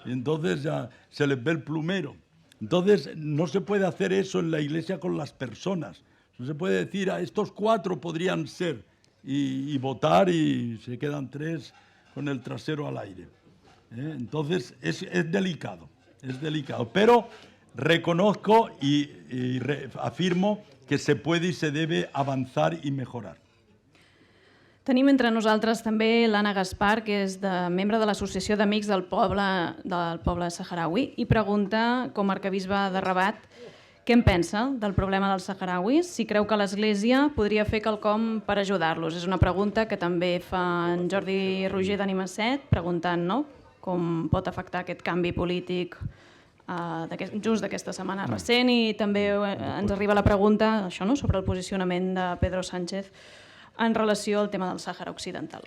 Speaker 4: Y entonces ya se les ve el plumero. Entonces no se puede hacer eso en la Iglesia con las personas. No se puede decir, a estos 4 podrían ser, y votar y se quedan 3 con el trasero al aire. Entonces, es delicado, pero reconozco y afirmo que se puede y se debe avanzar y mejorar.
Speaker 5: Tenim entre nosaltres també l'Anna Gaspar, que és membre de l'Associació d'Amics del Poble Saharaui, i pregunta, com a arquebisbe de Rabat, què en pensa del problema dels saharauis, si creu que l'Església podria fer quelcom per ajudar-los. És una pregunta que també fa en Jordi Roger d'Ànima 7, preguntant com pot afectar aquest canvi polític just d'aquesta setmana recent, i també ens arriba la pregunta sobre el posicionament de Pedro Sánchez en relació al tema del Sàhara Occidental.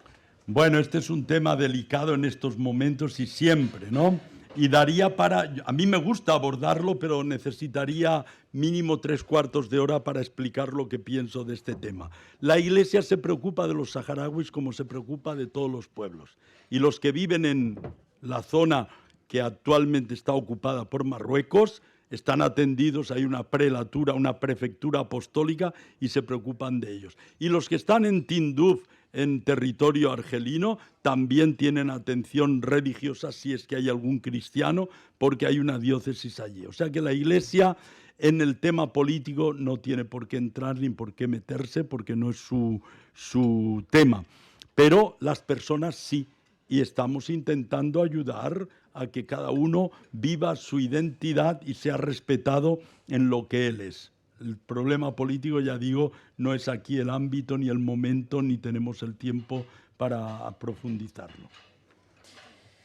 Speaker 4: Bueno, este es un tema delicado en estos momentos y siempre, ¿no? Y daría para... A mí me gusta abordarlo, pero necesitaría mínimo 3/4 de hora para explicar lo que pienso de este tema. La Iglesia se preocupa de los saharauis como se preocupa de todos los pueblos. Y los que viven en la zona que actualmente está ocupada por Marruecos están atendidos, hay una prelatura, una prefectura apostólica y se preocupan de ellos. Y los que están en Tinduf, en territorio argelino, también tienen atención religiosa si es que hay algún cristiano, porque hay una diócesis allí. O sea que la Iglesia en el tema político no tiene por qué entrar ni por qué meterse, porque no es su tema. Pero las personas sí, y estamos intentando ayudar a que cada uno viva su identidad y sea respetado en lo que él es. El problema político, ya digo, no es aquí el ámbito ni el momento, ni tenemos el tiempo para profundizarlo.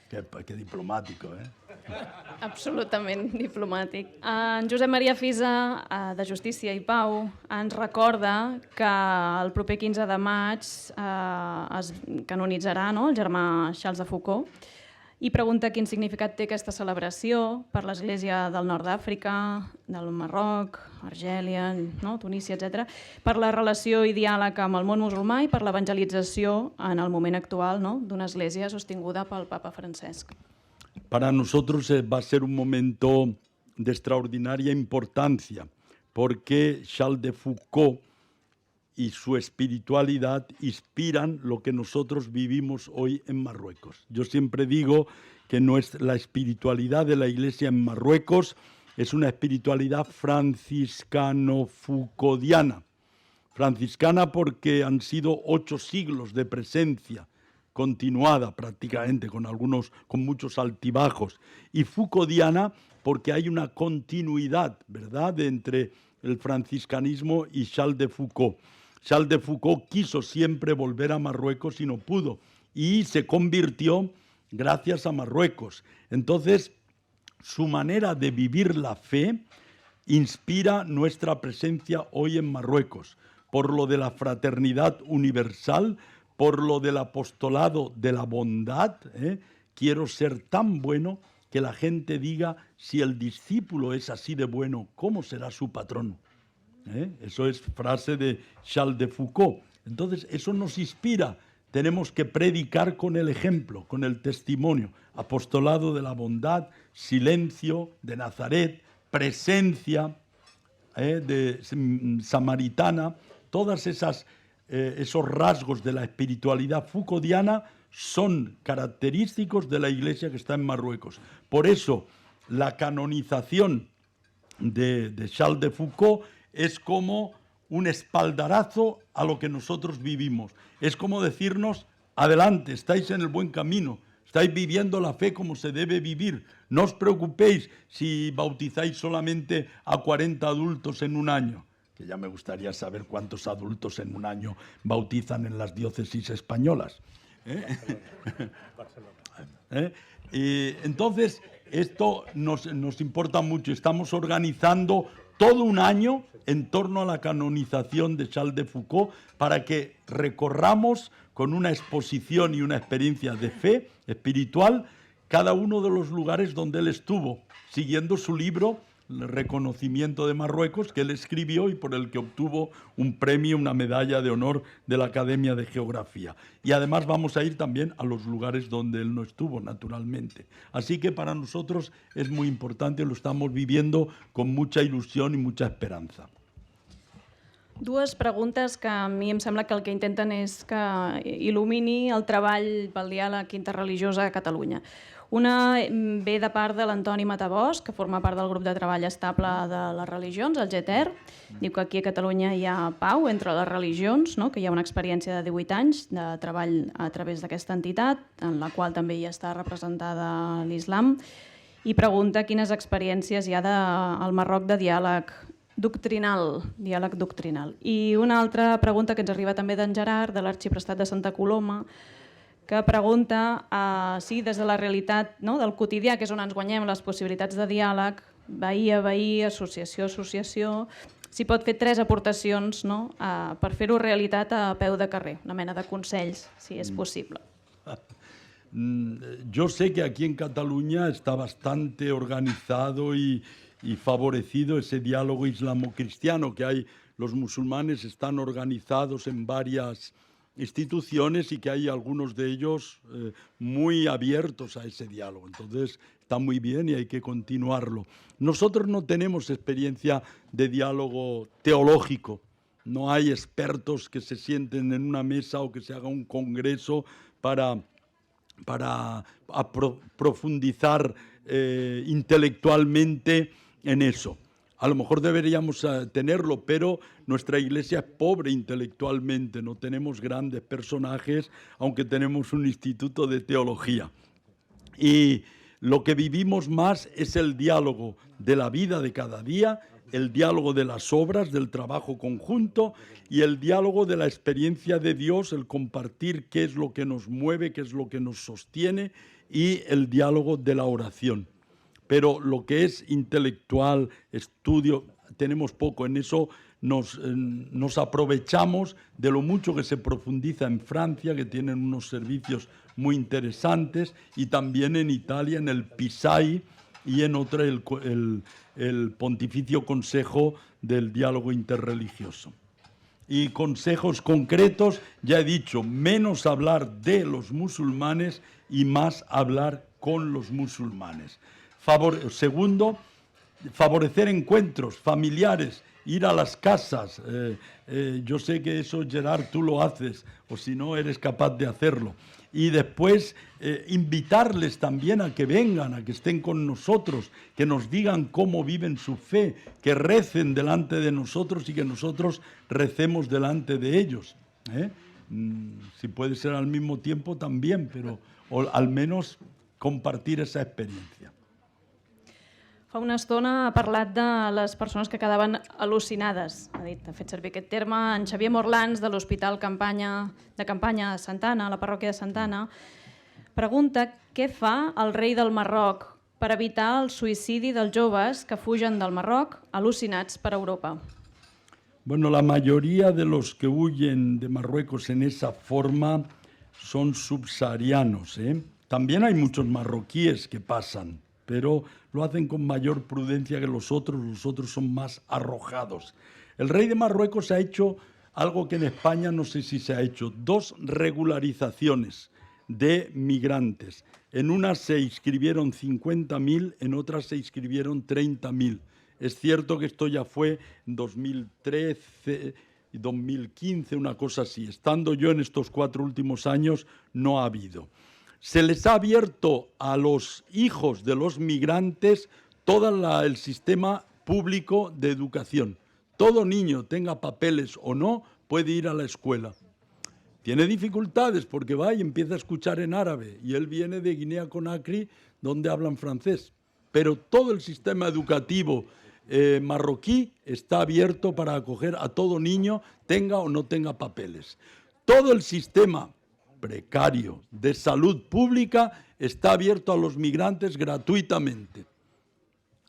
Speaker 4: Qué diplomático, ¿eh?
Speaker 5: Absolutament diplomàtic. En Josep Maria Fisa, de Justícia i Pau, ens recorda que el proper 15 de maig es canonitzarà el germà Charles de Foucault, i pregunta quin significat té aquesta celebració per l'Església del Nord d'Àfrica, del Marroc, Argèlia, Tunísia, etc., per la relació i diàleg amb el món musulmà i per l'evangelització en el moment actual d'una església sostinguda pel papa Francesc.
Speaker 4: Para nosotros va a ser un momento de extraordinaria importancia, porque Charles de Foucault y su espiritualidad inspiran lo que nosotros vivimos hoy en Marruecos. Yo siempre digo que la espiritualidad de la Iglesia en Marruecos es una espiritualidad franciscano-foucauldiana. Franciscana porque han sido 8 siglos de presencia continuada prácticamente, con muchos altibajos, y foucauldiana porque hay una continuidad, ¿verdad?, entre el franciscanismo y Charles de Foucault. Charles de Foucault quiso siempre volver a Marruecos y no pudo, y se convirtió gracias a Marruecos. Entonces, su manera de vivir la fe inspira nuestra presencia hoy en Marruecos, por lo de la fraternidad universal, por lo del apostolado de la bondad. Quiero ser tan bueno que la gente diga, si el discípulo es así de bueno, ¿cómo será su patrón? Eso es frase de Charles de Foucault. Entonces, eso nos inspira. Tenemos que predicar con el ejemplo, con el testimonio. Apostolado de la bondad, silencio de Nazaret, presencia de samaritana, todas esos rasgos de la espiritualidad foucauldiana son característicos de la Iglesia que está en Marruecos. Por eso, la canonización de Charles de Foucault es como un espaldarazo a lo que nosotros vivimos. Es como decirnos, adelante, estáis en el buen camino, estáis viviendo la fe como se debe vivir. No os preocupéis si bautizáis solamente a 40 adultos en un año, que ya me gustaría saber cuántos adultos en un año bautizan en las diócesis españolas. Entonces, esto nos importa mucho. Estamos organizando todo un año en torno a la canonización de Charles de Foucault para que recorramos con una exposición y una experiencia de fe espiritual cada uno de los lugares donde él estuvo, siguiendo su libro El reconocimiento de Marruecos, que él escribió y por el que obtuvo un premio, una medalla de honor de la Academia de Geografía. Y además vamos a ir también a los lugares donde él no estuvo, naturalmente. Así que para nosotros es muy importante, lo estamos viviendo con mucha ilusión y mucha esperanza.
Speaker 5: Dues preguntes que a mi em sembla que el que intenten és que il·lumini el treball pel diàleg interreligiós a Catalunya. Una ve de part de l'Antoni Matabós, que forma part del grup de treball estable de les religions, el GETER. Diu que aquí a Catalunya hi ha pau entre les religions, no? Que hi ha una experiència de 18 anys de treball a través d'aquesta entitat, en la qual també hi està representada l'islam, i pregunta quines experiències hi ha al Marroc de diàleg doctrinal. I una altra pregunta que ens arriba també d'en Gerard, de l'Arxiprestat de Santa Coloma, que pregunta si des de la realitat del quotidià, que és on ens guanyem les possibilitats de diàleg, veí a veí, associació a associació, s'hi pot fer 3 aportacions per fer-ho realitat a peu de carrer, una mena de consells, si és possible.
Speaker 4: Yo sé que aquí en Cataluña está bastante organizado y favorecido ese diálogo islamo-cristiano que hay. Los musulmanes están organizados en varias instituciones y que hay algunos de ellos muy abiertos a ese diálogo. Entonces está muy bien y hay que continuarlo. Nosotros no tenemos experiencia de diálogo teológico. No hay expertos que se sienten en una mesa o que se haga un congreso para profundizar intelectualmente en eso. A lo mejor deberíamos tenerlo, pero nuestra iglesia es pobre intelectualmente, no tenemos grandes personajes, aunque tenemos un instituto de teología. Y lo que vivimos más es el diálogo de la vida de cada día, el diálogo de las obras, del trabajo conjunto y el diálogo de la experiencia de Dios, el compartir qué es lo que nos mueve, qué es lo que nos sostiene y el diálogo de la oración. Pero lo que es intelectual, estudio, tenemos poco. En eso nos aprovechamos de lo mucho que se profundiza en Francia, que tienen unos servicios muy interesantes, y también en Italia, en el PISAI, y en otra el Pontificio Consejo del Diálogo Interreligioso. Y consejos concretos, ya he dicho, menos hablar de los musulmanes y más hablar con los musulmanes. Segundo, favorecer encuentros familiares, ir a las casas. Yo sé que eso, Gerard, tú lo haces, o si no, eres capaz de hacerlo. Y después invitarles también a que vengan, a que estén con nosotros, que nos digan cómo viven su fe, que recen delante de nosotros y que nosotros recemos delante de ellos. Si puede ser al mismo tiempo también, pero al menos compartir esa experiencia.
Speaker 5: Fa una estona ha parlat de les persones que quedaven al·lucinades. Ha fet servir aquest terme en Xavier Morlans, de l'Hospital de Campanya a Santana, a la parròquia de Santana. Pregunta què fa el rei del Marroc per evitar el suïcidi dels joves que fugen del Marroc al·lucinats per Europa.
Speaker 4: Bueno, la mayoría de los que huyen de Marruecos en esa forma son subsaharianos. También hay muchos marroquíes que pasan, pero lo hacen con mayor prudencia que los otros son más arrojados. El rey de Marruecos ha hecho algo que en España no sé si se ha hecho, 2 regularizaciones de migrantes. En una se inscribieron 50.000, en otras se inscribieron 30.000. Es cierto que esto ya fue en 2013 y 2015, una cosa así. Estando yo en estos 4 últimos años, no ha habido. Se les ha abierto a los hijos de los migrantes todo el sistema público de educación. Todo niño, tenga papeles o no, puede ir a la escuela. Tiene dificultades porque va y empieza a escuchar en árabe, y él viene de Guinea-Conakry, donde hablan francés. Pero todo el sistema educativo marroquí está abierto para acoger a todo niño, tenga o no tenga papeles. Todo el sistema precario de salud pública está abierto a los migrantes gratuitamente.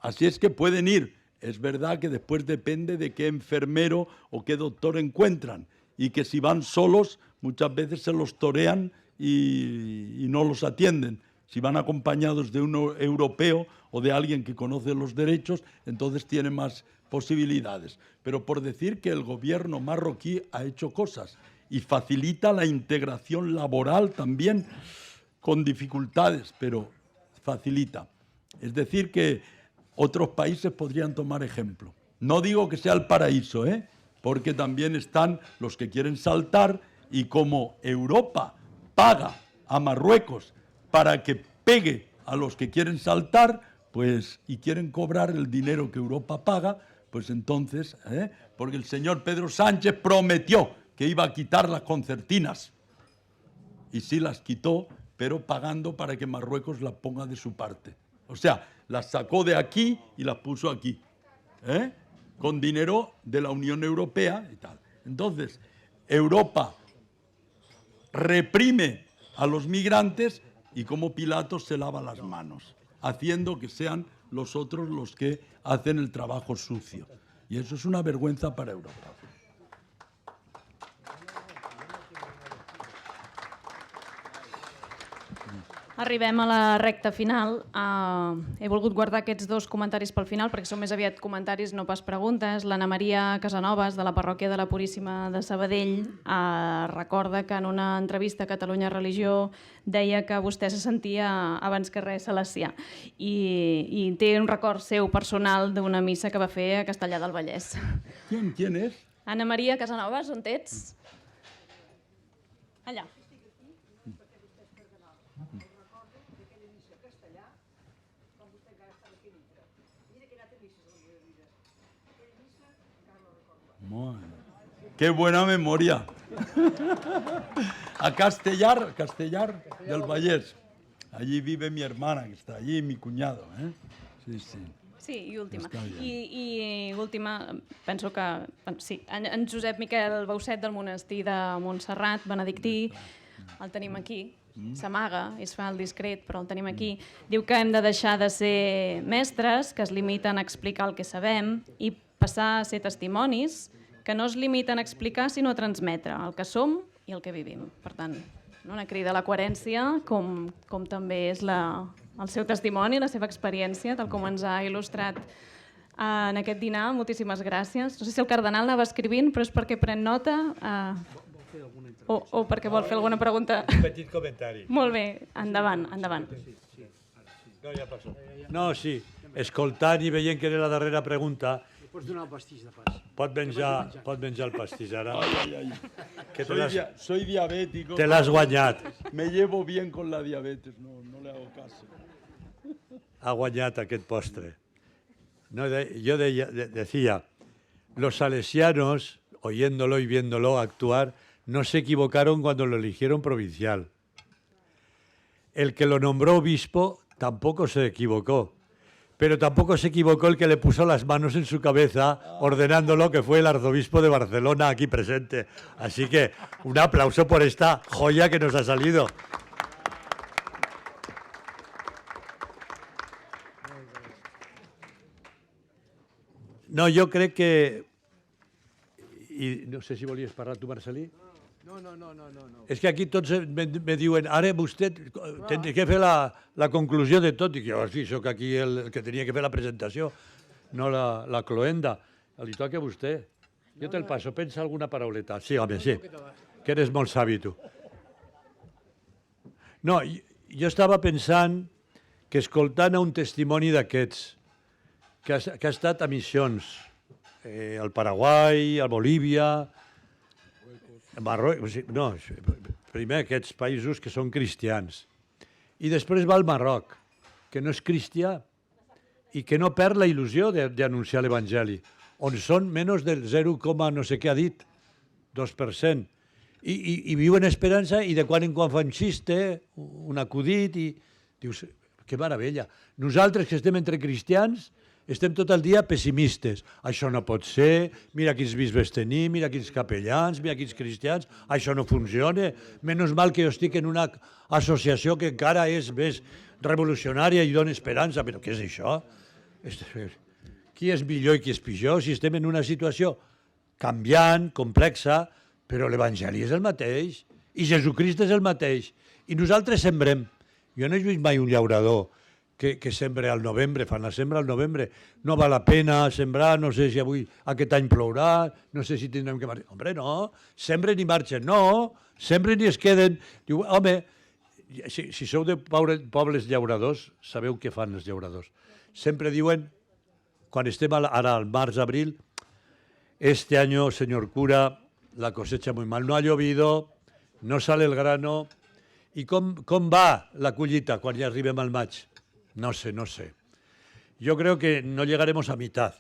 Speaker 4: Así es que pueden ir. Es verdad que después depende de qué enfermero o qué doctor encuentran, y que si van solos muchas veces se los torean y no los atienden. Si van acompañados de un europeo o de alguien que conoce los derechos, entonces tienen más posibilidades. Pero por decir que el gobierno marroquí ha hecho cosas y facilita la integración laboral también, con dificultades, pero facilita. Es decir, que otros países podrían tomar ejemplo. No digo que sea el paraíso, porque también están los que quieren saltar, y como Europa paga a Marruecos para que pegue a los que quieren saltar, pues, y quieren cobrar el dinero que Europa paga, pues entonces, porque el señor Pedro Sánchez prometió que iba a quitar las concertinas, y sí las quitó, pero pagando para que Marruecos las ponga de su parte. O sea, las sacó de aquí y las puso aquí, con dinero de la Unión Europea y tal. Entonces, Europa reprime a los migrantes y como Pilatos se lava las manos, haciendo que sean los otros los que hacen el trabajo sucio. Y eso es una vergüenza para Europa.
Speaker 5: Arribem a la recta final. He volgut guardar aquests dos comentaris pel final perquè són més aviat comentaris, no pas preguntes. L'Anna Maria Casanovas, de la parròquia de la Puríssima de Sabadell, recorda que en una entrevista a Catalunya Religió deia que vostè se sentia abans que res salesià i té un record seu personal d'una missa que va fer a Castellar del Vallès.
Speaker 4: ¿Quién es?
Speaker 5: Anna Maria Casanovas, on ets? Allà.
Speaker 4: ¡Qué buena memoria! A Castellar del Vallès. Allí vive mi hermana, que está allí, mi cuñado. Sí, sí.
Speaker 5: Sí, i última.
Speaker 4: Està bé.
Speaker 5: I última, penso que... Sí, en Josep Miquel Bauset del monestir de Montserrat, benedictí, el tenim aquí, s'amaga, es fa el discret, però el tenim aquí. Diu que hem de deixar de ser mestres, que es limiten a explicar el que sabem, i passar a ser testimonis, que no es limiten a explicar, sinó a transmetre el que som i el que vivim. Per tant, una crida a la coherència, com també és el seu testimoni, la seva experiència, tal com ens ha il·lustrat en aquest dinar. Moltíssimes gràcies. No sé si el cardenal anava escrivint, però és perquè pren nota o perquè vol fer alguna pregunta.
Speaker 2: Un petit comentari.
Speaker 5: Molt bé, endavant, endavant.
Speaker 2: No, ja passó. No, sí, escoltant i veient que era la darrera pregunta,
Speaker 1: Pots donar el pastís de pas.
Speaker 2: pot menjar el pastís ara. Que
Speaker 4: Soy diabético.
Speaker 2: te l'has guanyat.
Speaker 4: Me llevo bien con la diabetes, no le hago caso.
Speaker 2: Ha guanyat aquest postre. No, yo decía, los salesianos, oyéndolo y viéndolo actuar, no se equivocaron cuando lo eligieron provincial. El que lo nombró obispo tampoco se equivocó, pero tampoco se equivocó el que le puso las manos en su cabeza ordenándolo, que fue el arzobispo de Barcelona aquí presente. Así que un aplauso por esta joya que nos ha salido. No, jo crec que... I no sé si volies parlar tu, Marcelí.
Speaker 1: No.
Speaker 2: És que aquí tots me diuen, ara vostè té que fer la conclusió de tot. I jo, sí, sóc aquí el que tenia que fer la presentació, no la cloenda. Li toca a vostè. Jo te'l passo, pensa alguna parauleta. Sí, home, sí, que eres molt savi, tu. No, jo estava pensant que escoltant un testimoni d'aquests, que ha estat a missions, al Paraguai, a Bolívia, a Marruecos, no, primer aquests països que són cristians. I després va al Marroc, que no és cristià i que no perd la il·lusió d'anunciar l'Evangeli, on són menys del 0, no sé què ha dit, 2%. I viuen esperança i de quan en quan fan xiste, un acudit, i dius, que meravella. Nosaltres que estem entre cristians estem tot el dia pessimistes. Això no pot ser, mira quins bisbes tenim, mira quins capellans, mira quins cristians, això no funciona. Menys mal que jo estic en una associació que encara és més revolucionària i dona esperança. Però què és això? Qui és millor i qui és pitjor? Si estem en una situació canviant, complexa, però l'Evangeli és el mateix i Jesucrist és el mateix. I nosaltres sembrem. Jo no he vist mai un llaurador que sembra al novembre, fan la sembra al novembre. No val la pena sembrar, no sé si avui aquest any plourà, no sé si tindrem que marxar. Hombre, no, sembren i marxen. No, sembren i es queden. Diu, home, si sou de pobles llauradors, sabeu què fan els llauradors. Sempre diuen, quan estem ara al març-abril, este año, señor cura, la cosecha muy mal. No ha llovido, no sale el grano. I com va la collita quan ja arribem al maig? No sé, no sé. Yo creo que no llegaremos a mitad.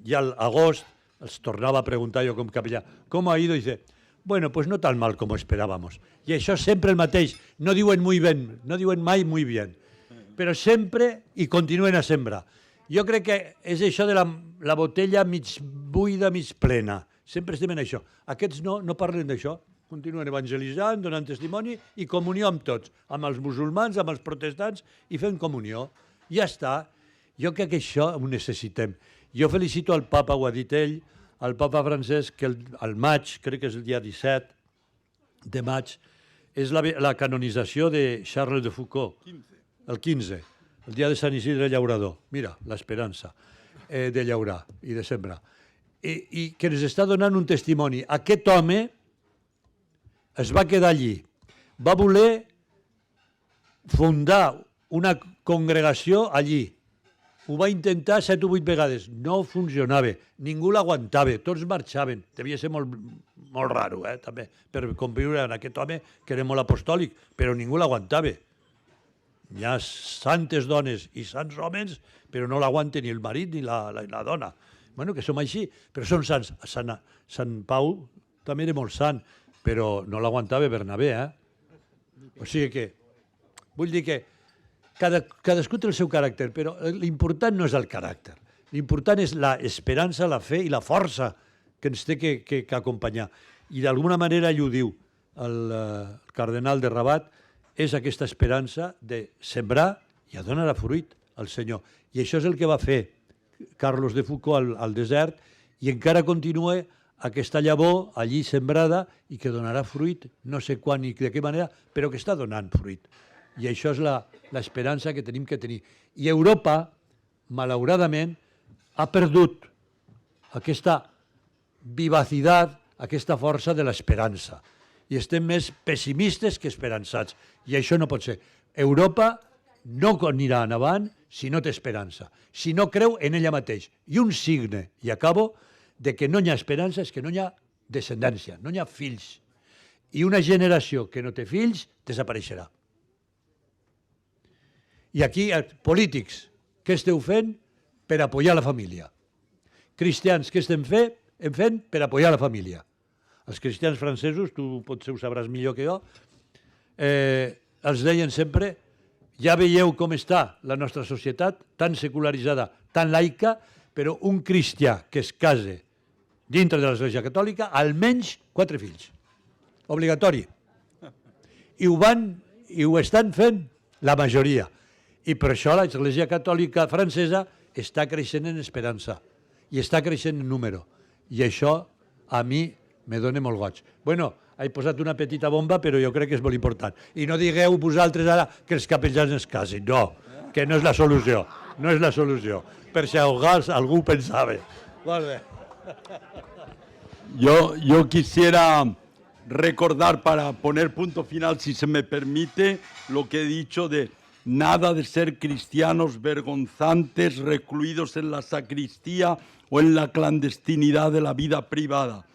Speaker 2: Y al agosto els tornava a preguntar jo com capellà, ¿cómo ha ido? Y dice, bueno, pues no tan mal como esperábamos. I això sempre el mateix. No diuen muy bien, no diuen mai muy bien. Però sempre i continuen a sembrar. Jo crec que és això de la botella mig buida, mig plena. Sempre estem en això. Aquests no parlen d'això. Continuen evangelitzant, donant testimoni i comunió amb tots, amb els musulmans, amb els protestants, i fent comunió. Ja està. Jo crec que això ho necessitem. Jo felicito al papa, ho ha dit ell, al papa Francesc, que al maig, crec que és el dia 17 de maig, és la canonització de Charles de Foucault. El 15, el dia de Sant Isidre Llaurador. Mira, l'esperança de llaurar i de sembrar. I que ens està donant un testimoni. Aquest home es va quedar allí. Va voler fundar una congregació allí. Ho va intentar 7 o 8 vegades. No funcionava. Ningú l'aguantava. Tots marxaven. Devia ser molt raro, també, per conviure amb aquest home que era molt apostòlic, però ningú l'aguantava. Hi ha santes dones i sants homes, però no l'aguanten ni el marit ni la dona. Bueno, que som així, però són sants. Sant Pau també era molt sant, però no l'aguantava Bernabé, O sigui que, vull dir que cadascú té el seu caràcter, però l'important no és el caràcter. L'important és l'esperança, la fe i la força que ens té que acompanyar. I d'alguna manera ell ho diu, el cardenal de Rabat, és aquesta esperança de sembrar i a donar a fruit al Senyor. I això és el que va fer Carlos de Foucault al desert i encara continua aquesta llavor allí sembrada i que donarà fruit, no sé quan i de què manera, però que està donant fruit. I això és l'esperança que tenim que tenir. I Europa, malauradament, ha perdut aquesta vivacitat, aquesta força de l'esperança. I estem més pessimistes que esperançats. I això no pot ser. Europa no anirà endavant si no té esperança, si no creu en ella mateix. I un signe, i acabo, de que no hi ha esperança és que no hi ha descendència, no hi ha fills. I una generació que no té fills desapareixerà. I aquí, polítics, què esteu fent per apoyar la família? Cristians, què estem fent per apoyar la família? Els cristians francesos, tu potser ho sabràs millor que jo, els deien sempre, ja veieu com està la nostra societat, tan secularitzada, tan laica, però un cristià que es case dintre de l'Església Catòlica, almenys 4 fills. Obligatori. I ho estan fent la majoria. I per això l'Església Catòlica francesa està creixent en esperança i està creixent en número. I això a mi me dona molt goig. Bueno, he posat una petita bomba, però jo crec que és molt important. I no digueu vosaltres ara que els capellans es casin. No, que no és la solució. No és la solució. Per si algú pensava. Molt bé.
Speaker 4: Yo quisiera recordar, para poner punto final, si se me permite, lo que he dicho de nada de ser cristianos vergonzantes, recluidos en la sacristía o en la clandestinidad de la vida privada.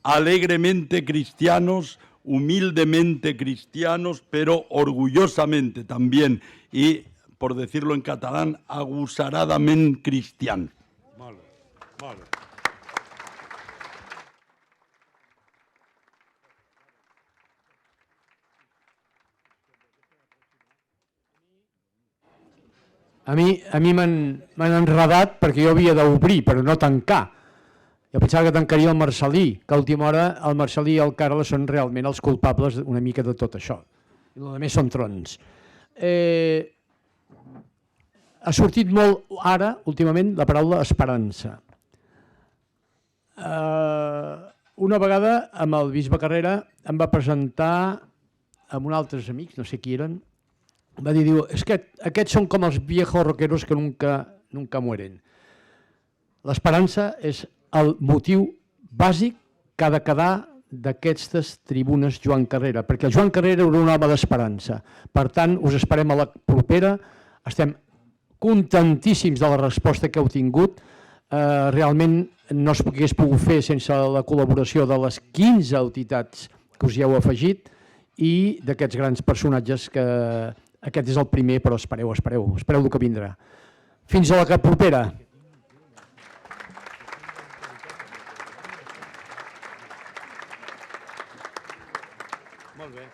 Speaker 4: Alegremente cristianos, humildemente cristianos, pero orgullosamente también, y por decirlo en catalán, agosaradament cristians.
Speaker 2: Molt bé, molt bé.
Speaker 1: A mi m'han enredat perquè jo havia d'obrir, però no tancar. Jo pensava que tancaria el Marcel·lí, que a última hora el Marcel·lí i el Carles són realment els culpables una mica de tot això. I el més són trons. Ha sortit molt ara, últimament, la paraula esperança. Una vegada, amb el bisbe Carrera, em va presentar amb uns altres amics, no sé qui eren, va dir, és que aquests són com els viejos rockeros que nunca mueren. L'esperança és el motiu bàsic que ha de quedar d'aquestes tribunes Joan Carrera, perquè el Joan Carrera era un home d'esperança. Per tant, us esperem a la propera. Estem contentíssims de la resposta que heu tingut. Realment no es hagués pogut fer sense la col·laboració de les 15 entitats que us hi heu afegit i d'aquests grans personatges que aquest és el primer, però espereu el que vindrà. Fins a la propera.
Speaker 2: Molt bé.